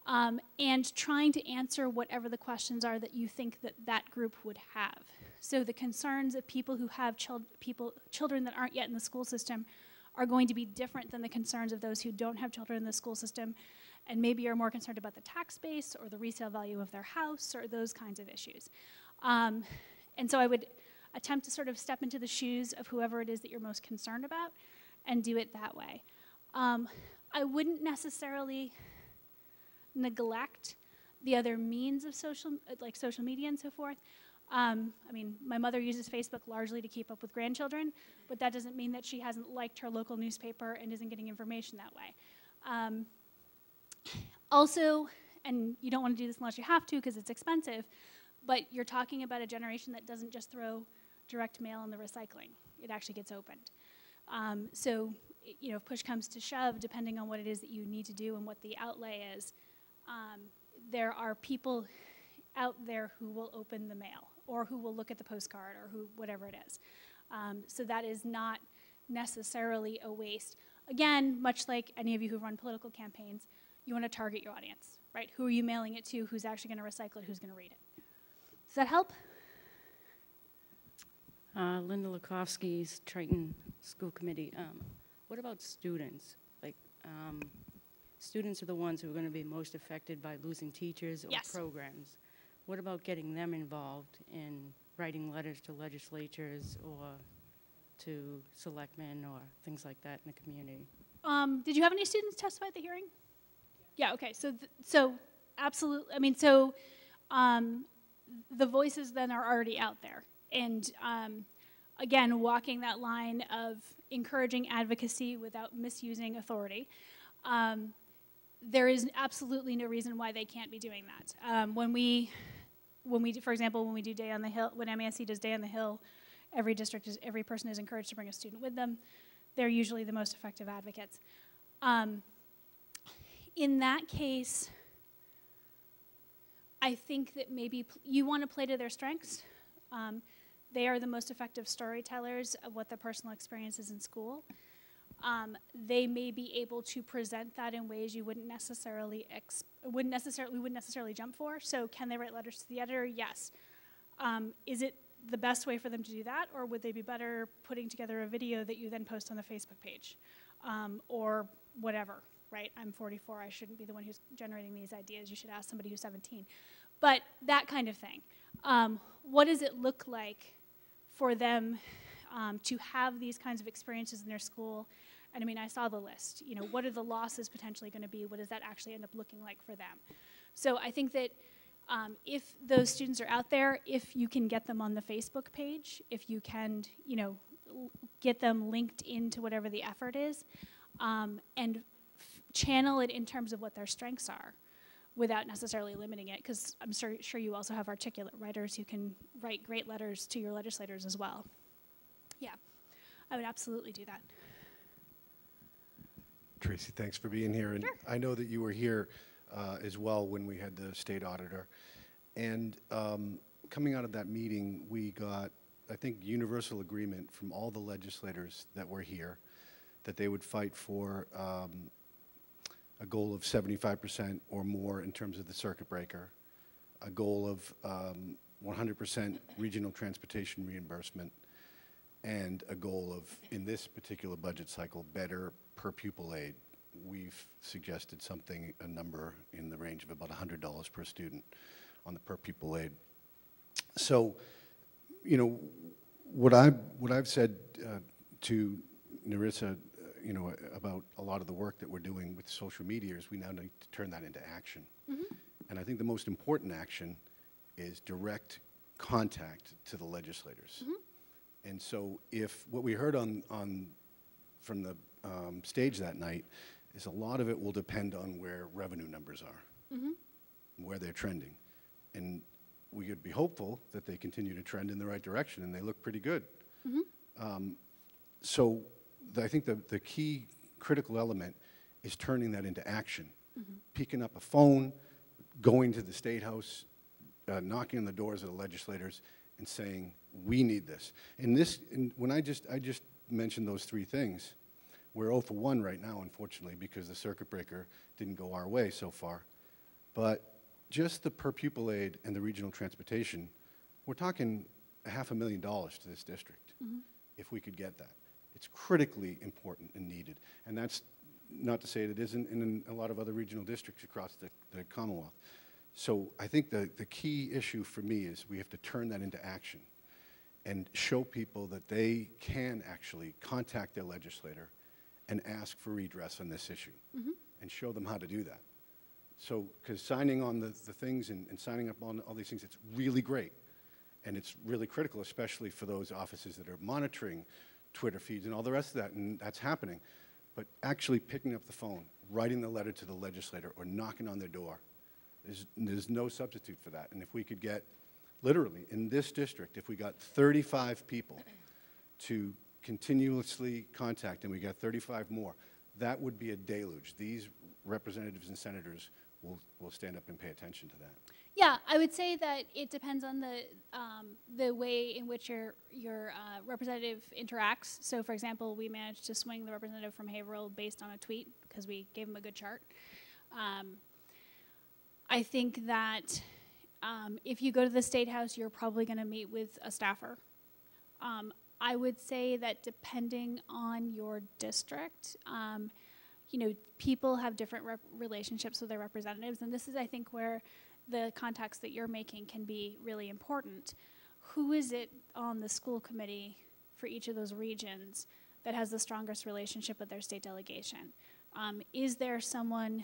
And trying to answer whatever the questions are that you think that group would have. So the concerns of people who have children that aren't yet in the school system are going to be different than the concerns of those who don't have children in the school system and maybe are more concerned about the tax base or the resale value of their house or those kinds of issues. And so I would attempt to sort of step into the shoes of whoever it is that you're most concerned about and do it that way. I wouldn't necessarily neglect the other means of social media and so forth. I mean, my mother uses Facebook largely to keep up with grandchildren, but that doesn't mean that she hasn't liked her local newspaper and isn't getting information that way. Also, and you don't want to do this unless you have to because it's expensive, but you're talking about a generation that doesn't just throw direct mail in the recycling. It actually gets opened. So, if push comes to shove, depending on what it is that you need to do and what the outlay is, there are people out there who will open the mail or who will look at the postcard or whatever it is. So that is not necessarily a waste. Again, much like any of you who run political campaigns, you want to target your audience, right? Who are you mailing it to? Who's actually going to recycle it? Who's going to read it? Does that help? Linda Lukovsky's Triton School Committee. What about students? Students are the ones who are going to be most affected by losing teachers or Yes. programs. What about getting them involved in writing letters to legislatures or to selectmen or things like that in the community? Did you have any students testify at the hearing? Yeah, okay, so absolutely, I mean, so the voices then are already out there. And again, walking that line of encouraging advocacy without misusing authority, there is absolutely no reason why they can't be doing that. When we do, for example, when we do Day on the Hill, when MASC does Day on the Hill, every person is encouraged to bring a student with them. They're usually the most effective advocates. In that case, I think that maybe you want to play to their strengths. They are the most effective storytellers of what their personal experience is in school. They may be able to present that in ways you wouldn't necessarily jump for. So can they write letters to the editor? Yes. Is it the best way for them to do that, or would they be better putting together a video that you then post on the Facebook page, or whatever? Right? I'm 44. I shouldn't be the one who's generating these ideas. You should ask somebody who's 17. But that kind of thing. What does it look like for them to have these kinds of experiences in their school? And I mean, I saw the list. You know, what are the losses potentially going to be? What does that actually end up looking like for them? So I think that if those students are out there, if you can get them on the Facebook page, if you can, you know, get them linked into whatever the effort is, and channel it in terms of what their strengths are without necessarily limiting it, because I'm sure you also have articulate writers who can write great letters to your legislators as well. Yeah, I would absolutely do that. Tracy, thanks for being here. And sure. I know that you were here as well when we had the state auditor. And coming out of that meeting, we got, I think, universal agreement from all the legislators that were here that they would fight for a goal of 75% or more in terms of the circuit breaker, a goal of 100% regional transportation reimbursement, and a goal of, in this particular budget cycle, better per pupil aid. We've suggested something, a number in the range of about $100 per student on the per pupil aid. So, you know, what I've said to Narissa, you know, about a lot of the work that we're doing with social media is we now need to turn that into action. Mm-hmm. And I think the most important action is direct contact to the legislators. Mm-hmm. And so if what we heard from the stage that night is a lot of it will depend on where revenue numbers are, mm-hmm. where they're trending. And we could be hopeful that they continue to trend in the right direction, and they look pretty good. Mm-hmm. So I think the key critical element is turning that into action. Mm-hmm. Picking up a phone, going to the State House, knocking on the doors of the legislators and saying, we need this. And when I just mentioned those three things, we're 0 for 1 right now, unfortunately, because the circuit breaker didn't go our way so far. But just the per pupil aid and the regional transportation, we're talking $500,000 to this district, mm-hmm. if we could get that. It's critically important and needed. And that's not to say that it isn't in a lot of other regional districts across the Commonwealth. So I think the key issue for me is we have to turn that into action and show people that they can actually contact their legislator and ask for redress on this issue, mm-hmm. and show them how to do that. So, because signing on the things and signing up on all these things, it's really great. And it's really critical, especially for those offices that are monitoring Twitter feeds and all the rest of that, and that's happening. But actually picking up the phone, writing the letter to the legislator, or knocking on their door, there's no substitute for that. And if we could get, literally, in this district, if we got 35 people to continuously contact, and we got 35 more, that would be a deluge. These representatives and senators will stand up and pay attention to that. Yeah, I would say that it depends on the way in which your representative interacts. So, for example, we managed to swing the representative from Haverhill based on a tweet because we gave him a good chart. I think that if you go to the State House, you're probably going to meet with a staffer. I would say that depending on your district, you know, people have different relationships with their representatives, and this is, I think, where the contacts that you're making can be really important. Who is it on the school committee for each of those regions that has the strongest relationship with their state delegation? Is there someone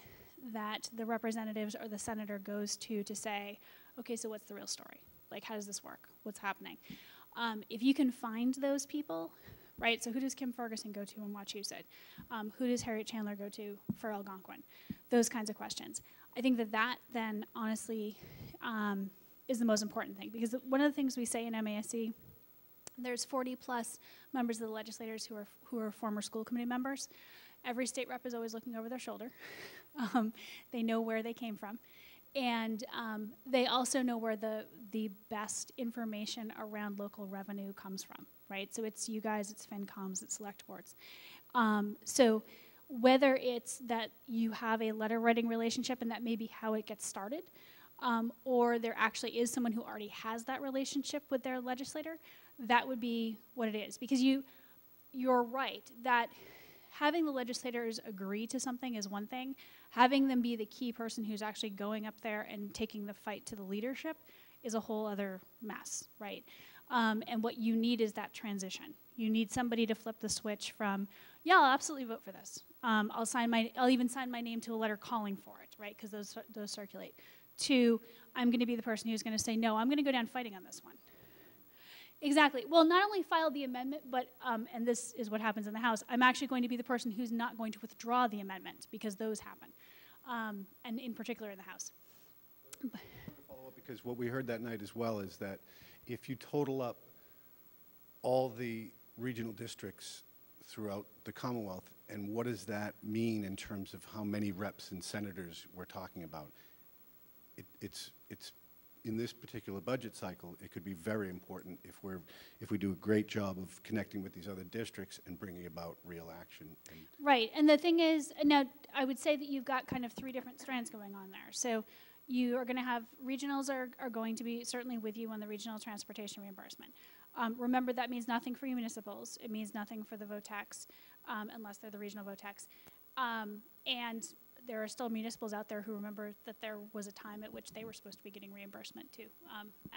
that the representatives or the senator goes to say, okay, so what's the real story? Like, how does this work? What's happening? If you can find those people, right? So who does Kim Ferguson go to in Wachusett? Who does Harriet Chandler go to for Algonquin? Those kinds of questions. I think that then, honestly, is the most important thing. Because one of the things we say in MASC, there's 40 plus members of the legislators who are former school committee members. Every state rep is always looking over their shoulder. They know where they came from. And they also know where the best information around local revenue comes from, right? So it's you guys, it's FinComs, it's select boards. So whether it's that you have a letter writing relationship and that may be how it gets started, or there actually is someone who already has that relationship with their legislator, that would be what it is. Because you're right that having the legislators agree to something is one thing. Having them be the key person who's actually going up there and taking the fight to the leadership is a whole other mess, right? And what you need is that transition. You need somebody to flip the switch from, yeah, I'll absolutely vote for this. I'll even sign my name to a letter calling for it, right? Because those circulate. To, I'm going to be the person who's going to say, no, I'm going to go down fighting on this one. Exactly. Well, not only file the amendment, but, and this is what happens in the House, I'm actually going to be the person who's not going to withdraw the amendment, because those happen, and in particular in the House. Follow up, because what we heard that night as well is that if you total up all the regional districts throughout the Commonwealth, and what does that mean in terms of how many reps and senators we're talking about, it's in this particular budget cycle, it could be very important if we do a great job of connecting with these other districts and bringing about real action. Right, and the thing is, now I would say that you've got kind of three different strands going on there. So you are going to have, regionals are going to be certainly with you on the regional transportation reimbursement. Remember, that means nothing for municipals. It means nothing for the VOTAX, unless they're the regional VOTAX. And there are still municipals out there who remember that there was a time at which they were supposed to be getting reimbursement too,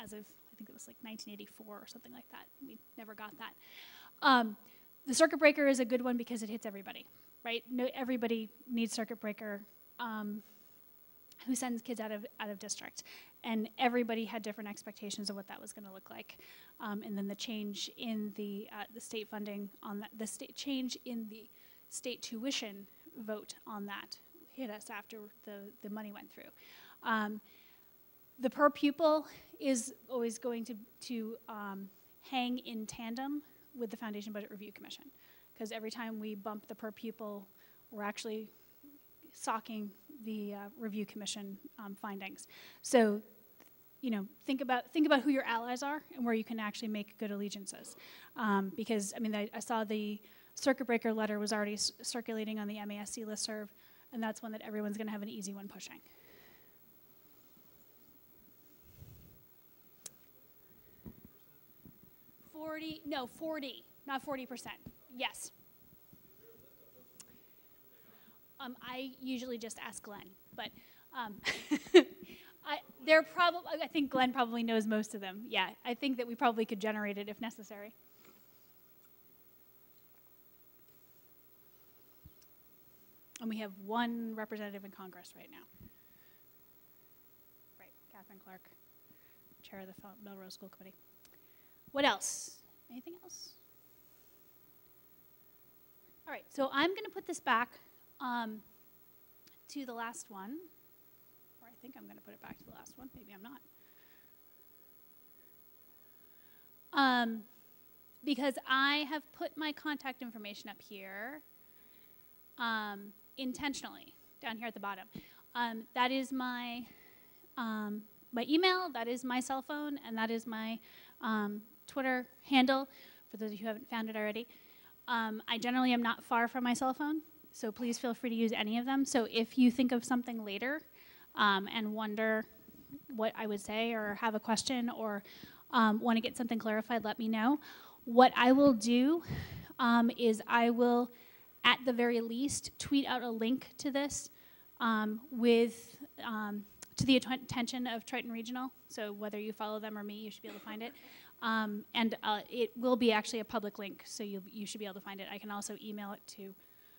as of, I think it was like 1984 or something like that. We never got that. The circuit breaker is a good one because it hits everybody, right? No, everybody needs circuit breaker who sends kids out of district. And everybody had different expectations of what that was going to look like. And then the change in the state funding on that, the change in the state tuition vote on that hit us after the money went through. The per pupil is always going to hang in tandem with the Foundation Budget Review Commission, because every time we bump the per pupil, we're actually socking the Review Commission findings. So, you know, think about who your allies are and where you can actually make good allegiances. Because, I mean, I saw the circuit breaker letter was already circulating on the MASC listserv, and that's one that everyone's going to have an easy one pushing. 40, not 40%. Yes. I usually just ask Glenn, but I think Glenn probably knows most of them. Yeah, I think that we probably could generate it if necessary. And we have one representative in Congress right now. Right, Catherine Clark, chair of the Melrose School Committee. What else? Anything else? All right, so I'm going to put this back to the last one. Or I think I'm going to put it back to the last one. Maybe I'm not. Because I have put my contact information up here intentionally down here at the bottom. That is my my email, that is my cell phone, and that is my Twitter handle, for those of you who haven't found it already. I generally am not far from my cell phone, so please feel free to use any of them. So if you think of something later and wonder what I would say or have a question or want to get something clarified, let me know. What I will do is I will, at the very least, tweet out a link to this to the attention of Triton Regional. So whether you follow them or me, you should be able to find it. And it will be actually a public link, so you should be able to find it. I can also email it to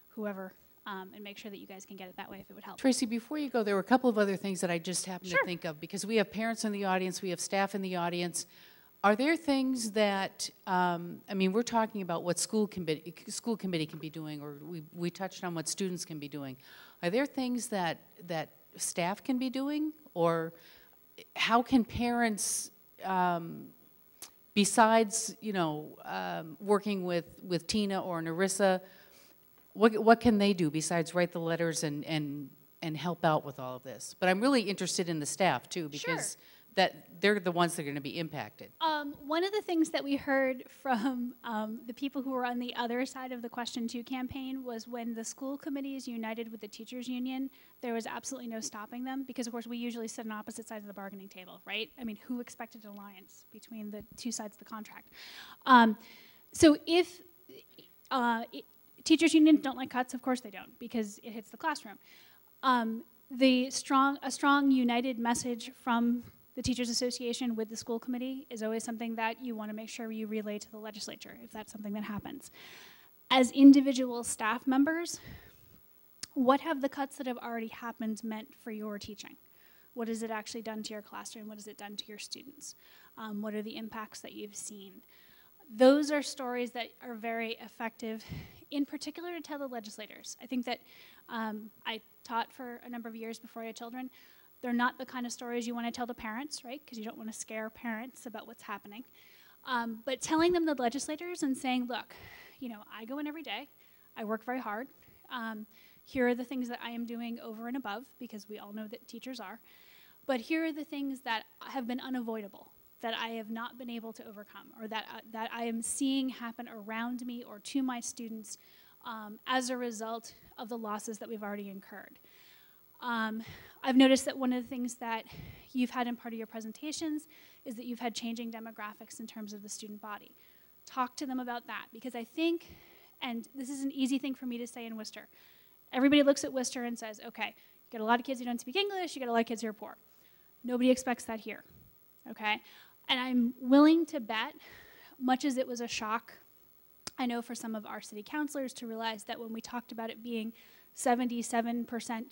whoever and make sure that you guys can get it that way if it would help. Tracy, before you go, there were a couple of other things that I just happened Sure. to think of, because we have parents in the audience, we have staff in the audience. Are there things that, I mean, we're talking about what school committee can be doing, or we touched on what students can be doing. Are there things that staff can be doing, or how can parents, besides, you know, working with Tina or Narissa, what can they do besides write the letters and help out with all of this? But I'm really interested in the staff too, because that they're the ones that are going to be impacted. One of the things that we heard from the people who were on the other side of the Question 2 campaign was when the school committees united with the teachers union, there was absolutely no stopping them, because of course we usually sit on opposite sides of the bargaining table, right? I mean, who expected an alliance between the two sides of the contract? So if teachers unions don't like cuts, of course they don't, because it hits the classroom. A strong united message from the Teachers Association with the school committee is always something that you want to make sure you relay to the legislature if that's something that happens. As individual staff members, what have the cuts that have already happened meant for your teaching? What has it actually done to your classroom? What has it done to your students? What are the impacts that you've seen? Those are stories that are very effective, in particular to tell the legislators. I think that I taught for a number of years before I had children. They're not the kind of stories you want to tell the parents, right? Because you don't want to scare parents about what's happening. But telling them, the legislators, and saying, look, you know, I go in every day. I work very hard. Here are the things that I am doing over and above, because we all know that teachers are. But here are the things that have been unavoidable, that I have not been able to overcome, or that I am seeing happen around me or to my students as a result of the losses that we've already incurred. I've noticed that one of the things that you've had in part of your presentations is that you've had changing demographics in terms of the student body. Talk to them about that, because I think, and this is an easy thing for me to say in Worcester, everybody looks at Worcester and says, okay, you got a lot of kids who don't speak English, you got a lot of kids who are poor. Nobody expects that here, okay? And I'm willing to bet, much as it was a shock, I know for some of our city councilors to realize that when we talked about it being 77%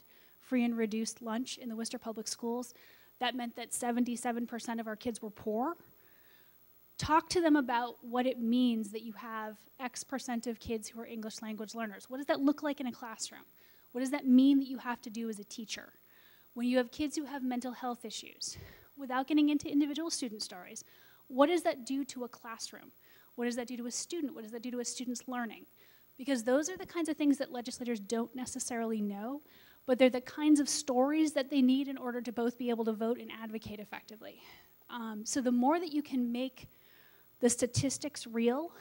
free and reduced lunch in the Worcester Public Schools, that meant that 77% of our kids were poor. Talk to them about what it means that you have X percent of kids who are English language learners. What does that look like in a classroom? What does that mean that you have to do as a teacher? When you have kids who have mental health issues, without getting into individual student stories, what does that do to a classroom? What does that do to a student? What does that do to a student's learning? Because those are the kinds of things that legislators don't necessarily know, but they're the kinds of stories that they need in order to both be able to vote and advocate effectively. So the more that you can make the statistics real,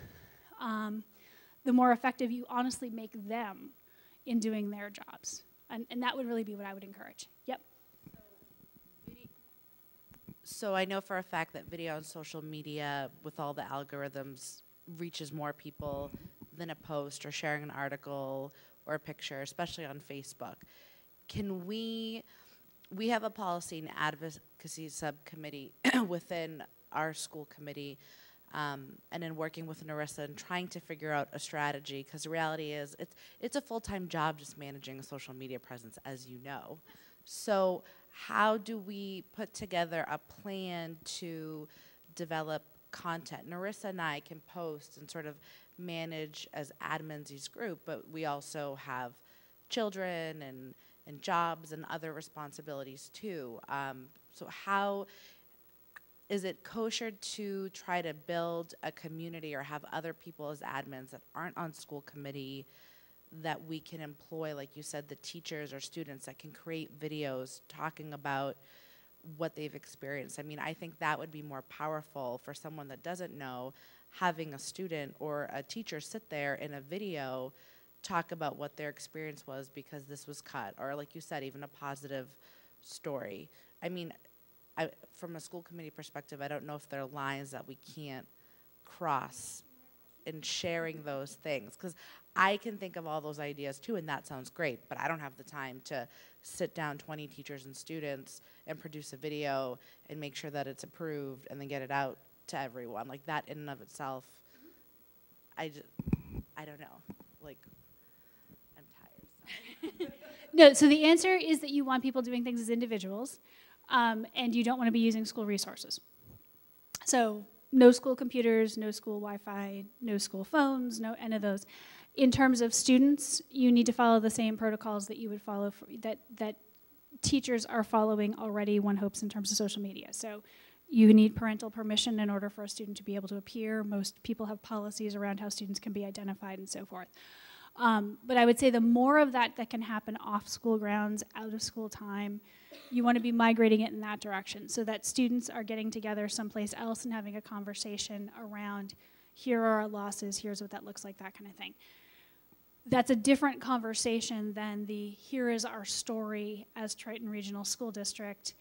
the more effective you honestly make them in doing their jobs. And that would really be what I would encourage. Yep. So I know for a fact that video on social media, with all the algorithms, reaches more people than a post or sharing an article or a picture, especially on Facebook. Can we have a policy and advocacy subcommittee within our school committee, and in working with Narissa and trying to figure out a strategy, because the reality is it's a full-time job just managing a social media presence, as you know. So how do we put together a plan to develop content? Narissa and I can post and sort of manage as admins each group, but we also have children and jobs and other responsibilities too. So how is it kosher to try to build a community or have other people as admins that aren't on school committee that we can employ, like you said, the teachers or students that can create videos talking about what they've experienced? I mean, I think that would be more powerful for someone that doesn't know, having a student or a teacher sit there in a video talk about what their experience was because this was cut, or like you said, even a positive story. I mean, from a school committee perspective, I don't know if there are lines that we can't cross in sharing those things, because I can think of all those ideas too, and that sounds great, but I don't have the time to sit down 20 teachers and students and produce a video and make sure that it's approved and then get it out to everyone. Like, that in and of itself, I don't know, like, I'm tired. No, so the answer is that you want people doing things as individuals, and you don't want to be using school resources. So no school computers, no school Wi-Fi, no school phones, no any of those. In terms of students, you need to follow the same protocols that you would follow that teachers are following already, one hopes, in terms of social media. So you need parental permission in order for a student to be able to appear. Most people have policies around how students can be identified and so forth. But I would say the more of that can happen off school grounds, out of school time, you want to be migrating it in that direction so that students are getting together someplace else and having a conversation around, here are our losses, here's what that looks like, that kind of thing. That's a different conversation than the here is our story as Triton Regional School District,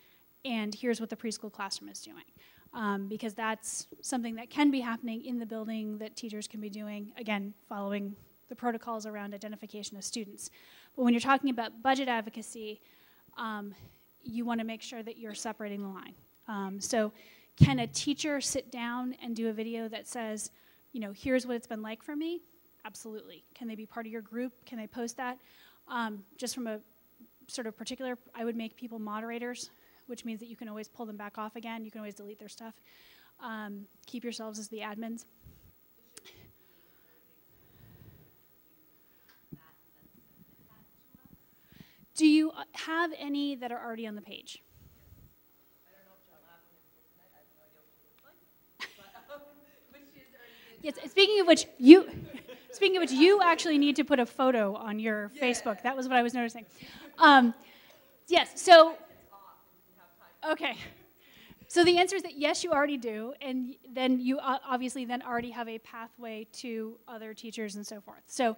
and here's what the preschool classroom is doing. Because that's something that can be happening in the building that teachers can be doing, again, following the protocols around identification of students. But when you're talking about budget advocacy, you want to make sure that you're separating the line. So can a teacher sit down and do a video that says, you know, here's what it's been like for me? Absolutely. Can they be part of your group? Can they post that? Just from a sort of particular, I would make people moderators, which means that you can always pull them back off again. You can always delete their stuff. Keep yourselves as the admins. Do you have any that are already on the page? I don't know if John Lapham is here tonight. I have no idea what she looks like. Yes, speaking of which, you actually need to put a photo on your Facebook. That was what I was noticing. Yes, so, okay. So the answer is that yes, you already do, and then you obviously then already have a pathway to other teachers and so forth. So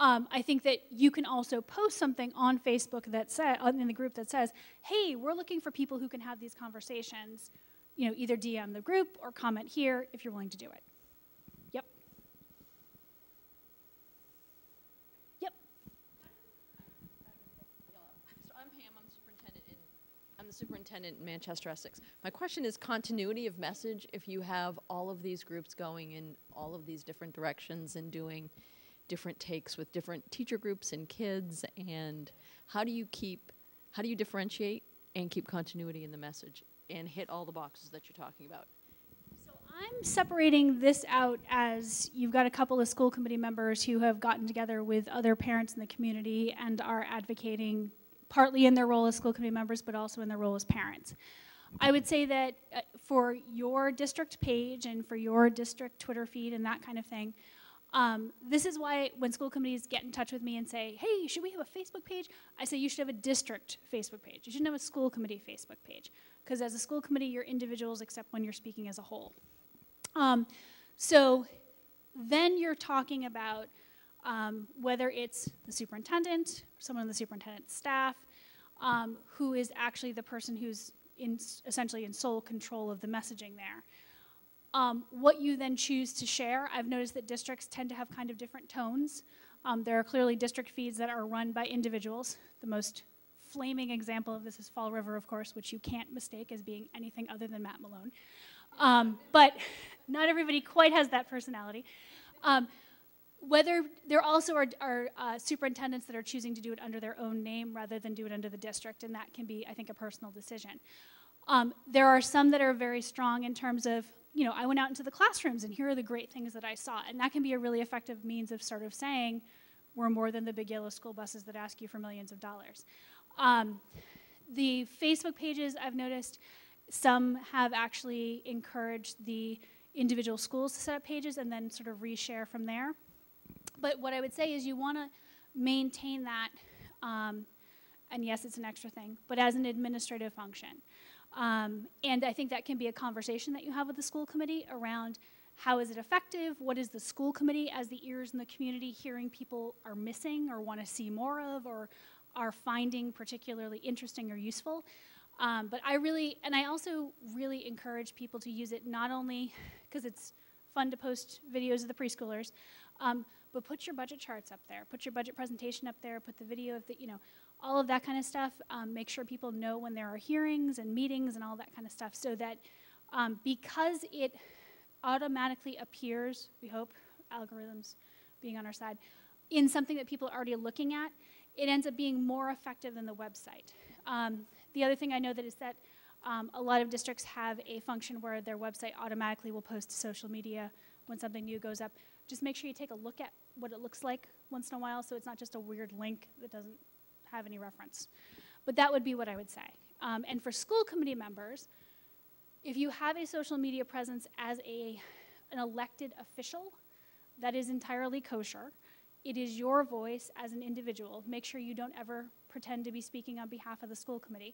I think that you can also post something on Facebook that in the group that says, hey, we're looking for people who can have these conversations, you know, either DM the group or comment here if you're willing to do it. Yep. Yep. So I'm Pam, I'm the superintendent in Manchester, Essex. My question is continuity of message if you have all of these groups going in all of these different directions and doing different takes with different teacher groups and kids, and how do you differentiate and keep continuity in the message and hit all the boxes that you're talking about? So I'm separating this out as you've got a couple of school committee members who have gotten together with other parents in the community and are advocating partly in their role as school committee members, but also in their role as parents. I would say that for your district page and for your district Twitter feed and that kind of thing, this is why when school committees get in touch with me and say, hey, should we have a Facebook page? I say you should have a district Facebook page. You shouldn't have a school committee Facebook page. Because as a school committee, you're individuals except when you're speaking as a whole. So then you're talking about whether it's the superintendent, or someone on the superintendent's staff, who is actually the person who's essentially in sole control of the messaging there. What you then choose to share, I've noticed that districts tend to have kind of different tones. There are clearly district feeds that are run by individuals. The most flaming example of this is Fall River, of course, which you can't mistake as being anything other than Matt Malone. But not everybody quite has that personality. Whether there also are superintendents that are choosing to do it under their own name rather than do it under the district, and that can be, I think, a personal decision. There are some that are very strong in terms of, you know, I went out into the classrooms and here are the great things that I saw. And that can be a really effective means of sort of saying, we're more than the big yellow school buses that ask you for millions of dollars. The Facebook pages, I've noticed, some have actually encouraged the individual schools to set up pages and then sort of reshare from there. But what I would say is you want to maintain that, and yes, it's an extra thing, but as an administrative function. And I think that can be a conversation that you have with the school committee around how is it effective, what is the school committee as the ears in the community hearing people are missing or want to see more of or are finding particularly interesting or useful. But I also really encourage people to use it not only because it's fun to post videos of the preschoolers, but put your budget charts up there, put your budget presentation up there, put the video of the, you know, all of that kind of stuff. Make sure people know when there are hearings and meetings and all that kind of stuff so that because it automatically appears, we hope, algorithms being on our side, in something that people are already looking at, it ends up being more effective than the website. The other thing I know that is that a lot of districts have a function where their website automatically will post to social media when something new goes up. Just make sure you take a look at what it looks like once in a while so it's not just a weird link that doesn't have any reference. But that would be what I would say. And for school committee members, if you have a social media presence as an elected official, that is entirely kosher. It is your voice as an individual. Make sure you don't ever pretend to be speaking on behalf of the school committee.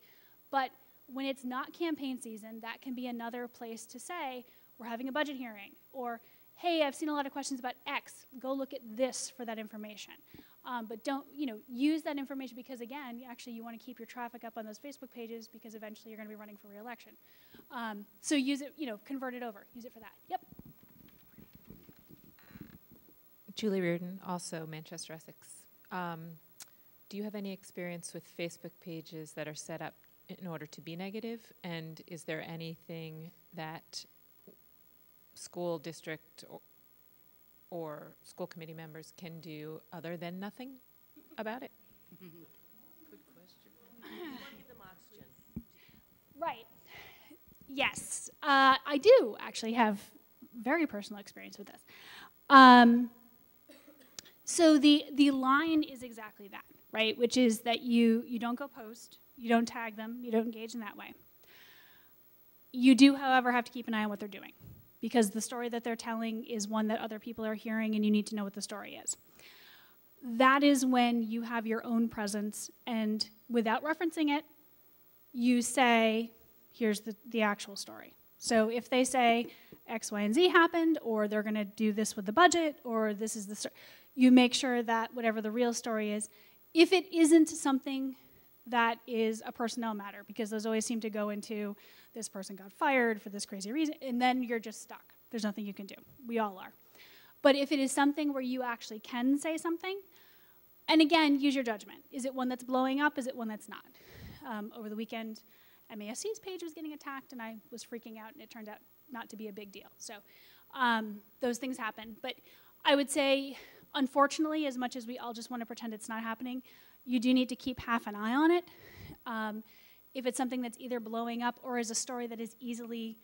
But when it's not campaign season, that can be another place to say, we're having a budget hearing, or, hey, I've seen a lot of questions about X. Go look at this for that information. But don't, use that information because, again, actually you want to keep your traffic up on those Facebook pages because eventually you're going to be running for re-election. So use it, convert it over. Use it for that. Yep. Julie Reardon, also Manchester, Essex. Do you have any experience with Facebook pages that are set up in order to be negative? And is there anything that school district or school committee members can do other than nothing about it? Good question. You want to give them oxygen. Right. Yes. I do actually have very personal experience with this. So the line is exactly that, right? Which is that you don't go post, you don't tag them, you don't engage in that way. You do, however, have to keep an eye on what they're doing because the story that they're telling is one that other people are hearing and you need to know what the story is. That is when you have your own presence and without referencing it, you say, here's the actual story. So if they say X, Y, and Z happened, or they're going to do this with the budget, or this is the story, you make sure that whatever the real story is, if it isn't something that is a personnel matter, because those always seem to go into this person got fired for this crazy reason, and then you're just stuck. There's nothing you can do. We all are. But if it is something where you actually can say something, and again, use your judgment. Is it one that's blowing up? Is it one that's not? Over the weekend, MASC's page was getting attacked, and I was freaking out, and it turned out not to be a big deal. So those things happen. But I would say, unfortunately, as much as we all just want to pretend it's not happening, you do need to keep half an eye on it. If it's something that's either blowing up or is a story that is easily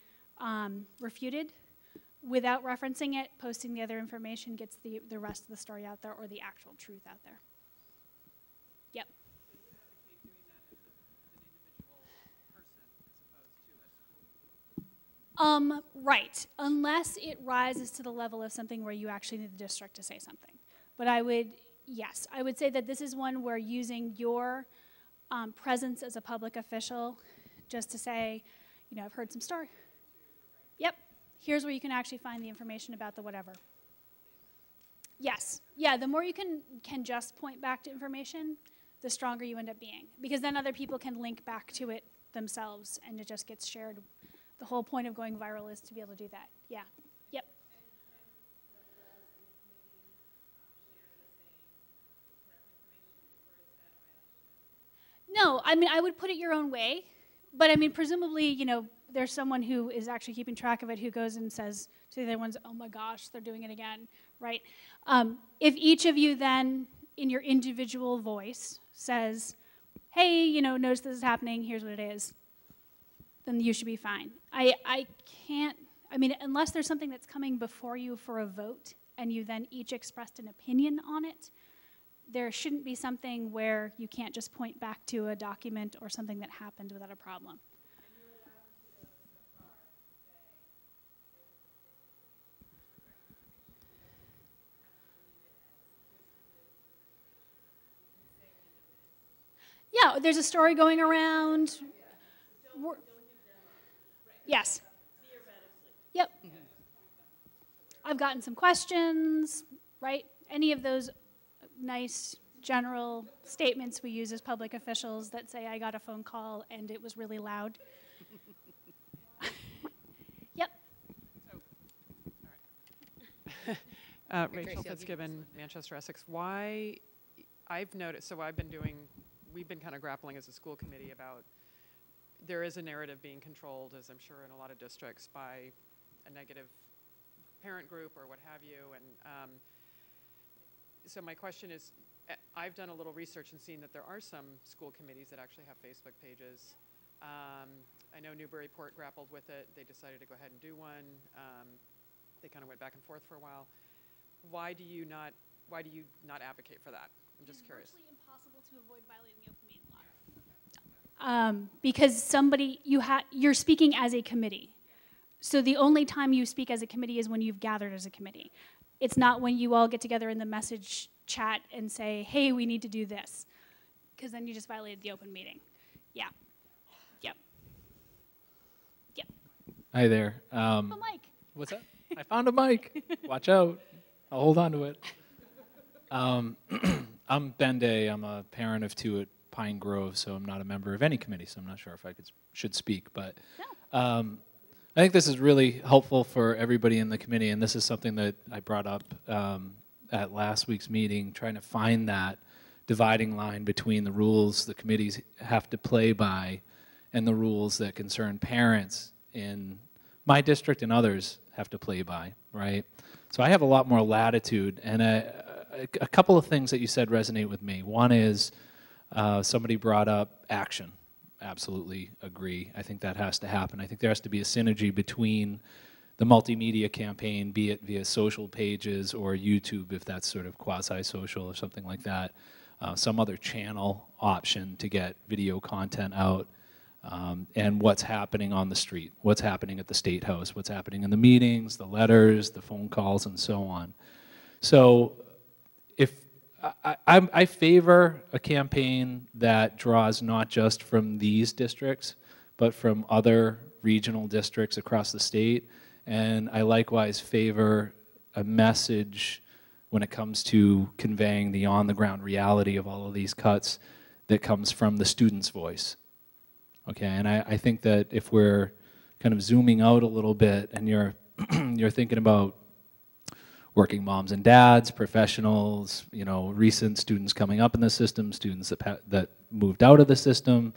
refuted, without referencing it, posting the other information gets the rest of the story out there or the actual truth out there. Yep. Right, unless it rises to the level of something where you actually need the district to say something. But I would say that this is one where using your presence as a public official just to say, I've heard some story. Yep, here's where you can actually find the information about the whatever. Yes, yeah, the more you can just point back to information, the stronger you end up being. Because then other people can link back to it themselves and it just gets shared. The whole point of going viral is to be able to do that. Yeah. Yep. No, I mean, I would put it your own way. But I mean, presumably, there's someone who is actually keeping track of it who goes and says to the other ones, oh my gosh, they're doing it again, right? If each of you then, in your individual voice, says, hey, notice this is happening, here's what it is, then you should be fine. I can't, unless there's something that's coming before you for a vote and you then each expressed an opinion on it, there shouldn't be something where you can't just point back to a document or something that happened without a problem. Yeah, there's a story going around. Yes. Yep. I've gotten some questions, right? Any of those nice general statements we use as public officials that say, I got a phone call and it was really loud. Yep. Rachel Fitzgibbon, Manchester, Essex. Why, I've noticed, we've been kind of grappling as a school committee about there is a narrative being controlled, as I'm sure in a lot of districts, by a negative parent group or what have you. And so my question is, I've done a little research and seen that there are some school committees that actually have Facebook pages. I know Newburyport grappled with it. They decided to go ahead and do one. They kind of went back and forth for a while. Why do you not advocate for that? I'm just curious. It's virtually impossible to avoid violating the open meeting law. Because you're speaking as a committee. So the only time you speak as a committee is when you've gathered as a committee. It's not when you all get together in the message chat and say, hey, we need to do this. Because then you just violated the open meeting. Yeah. Yep. Yep. Hi there. A mic. What's that? I found a mic. Watch out. I'll hold on to it. I'm Ben Day. I'm a parent of two at Pine Grove, so I'm not a member of any committee, so I'm not sure if I should speak. But I think this is really helpful for everybody in the committee, and this is something that I brought up at last week's meeting, trying to find that dividing line between the rules the committees have to play by and the rules that concern parents in my district and others have to play by, right? So I have a lot more latitude, and a couple of things that you said resonate with me. One is somebody brought up action. Absolutely agree. I think that has to happen. I think there has to be a synergy between the multimedia campaign, be it via social pages or YouTube, if that's sort of quasi-social or something like that, some other channel option to get video content out, and what's happening on the street, what's happening at the State House, what's happening in the meetings, the letters, the phone calls, and so on. So if I favor a campaign that draws not just from these districts, but from other regional districts across the state. And I likewise favor a message when it comes to conveying the on-the-ground reality of all of these cuts that comes from the student's voice. Okay, and I think that if we're kind of zooming out a little bit and you're thinking about working moms and dads, professionals, you know, recent students coming up in the system, students that moved out of the system.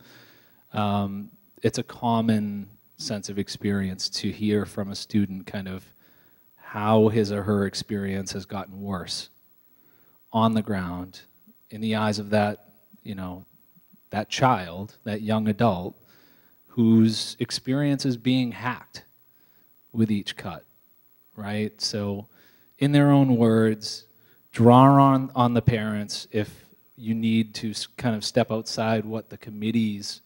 It's a common sense of experience to hear from a student kind of how his or her experience has gotten worse on the ground in the eyes of that, you know, that child, that young adult whose experience is being hacked with each cut, right? So in their own words, draw on the parents if you need to kind of step outside what the committee's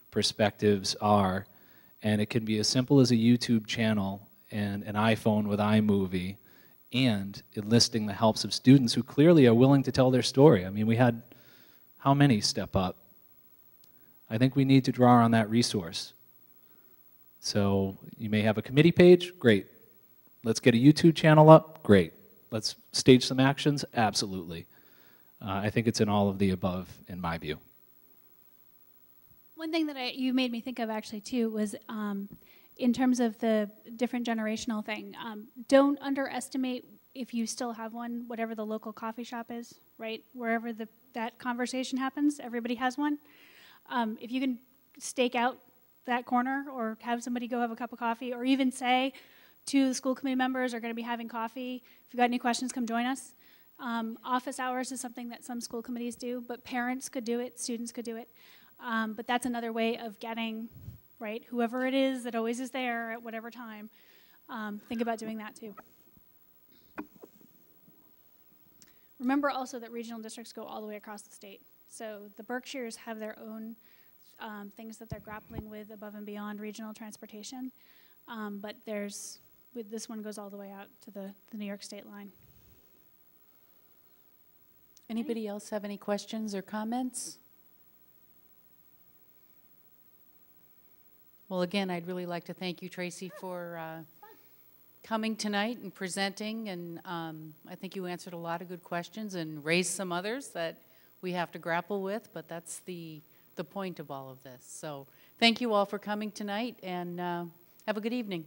perspectives are. And it can be as simple as a YouTube channel and an iPhone with iMovie and enlisting the helps of students who clearly are willing to tell their story. I mean, we had how many step up? I think we need to draw on that resource. So you may have a committee page, great. Let's get a YouTube channel up, great. Let's stage some actions, absolutely. I think it's in all of the above, in my view. One thing that you made me think of actually too was in terms of the different generational thing, don't underestimate, if you still have one, whatever the local coffee shop is, right? Wherever that conversation happens, everybody has one. If you can stake out that corner or have somebody go have a cup of coffee, or even say to the school committee members are going to be having coffee, if you've got any questions, come join us. Office hours is something that some school committees do, but parents could do it, students could do it. But that's another way of getting, right, whoever it is that always is there at whatever time, think about doing that too. Remember also that regional districts go all the way across the state. So the Berkshires have their own things that they're grappling with above and beyond regional transportation. But this one goes all the way out to the New York state line. Anybody else have any questions or comments? Well, again, I'd really like to thank you, Tracy, for coming tonight and presenting. And I think you answered a lot of good questions and raised some others that we have to grapple with, but that's the point of all of this. So thank you all for coming tonight, and have a good evening.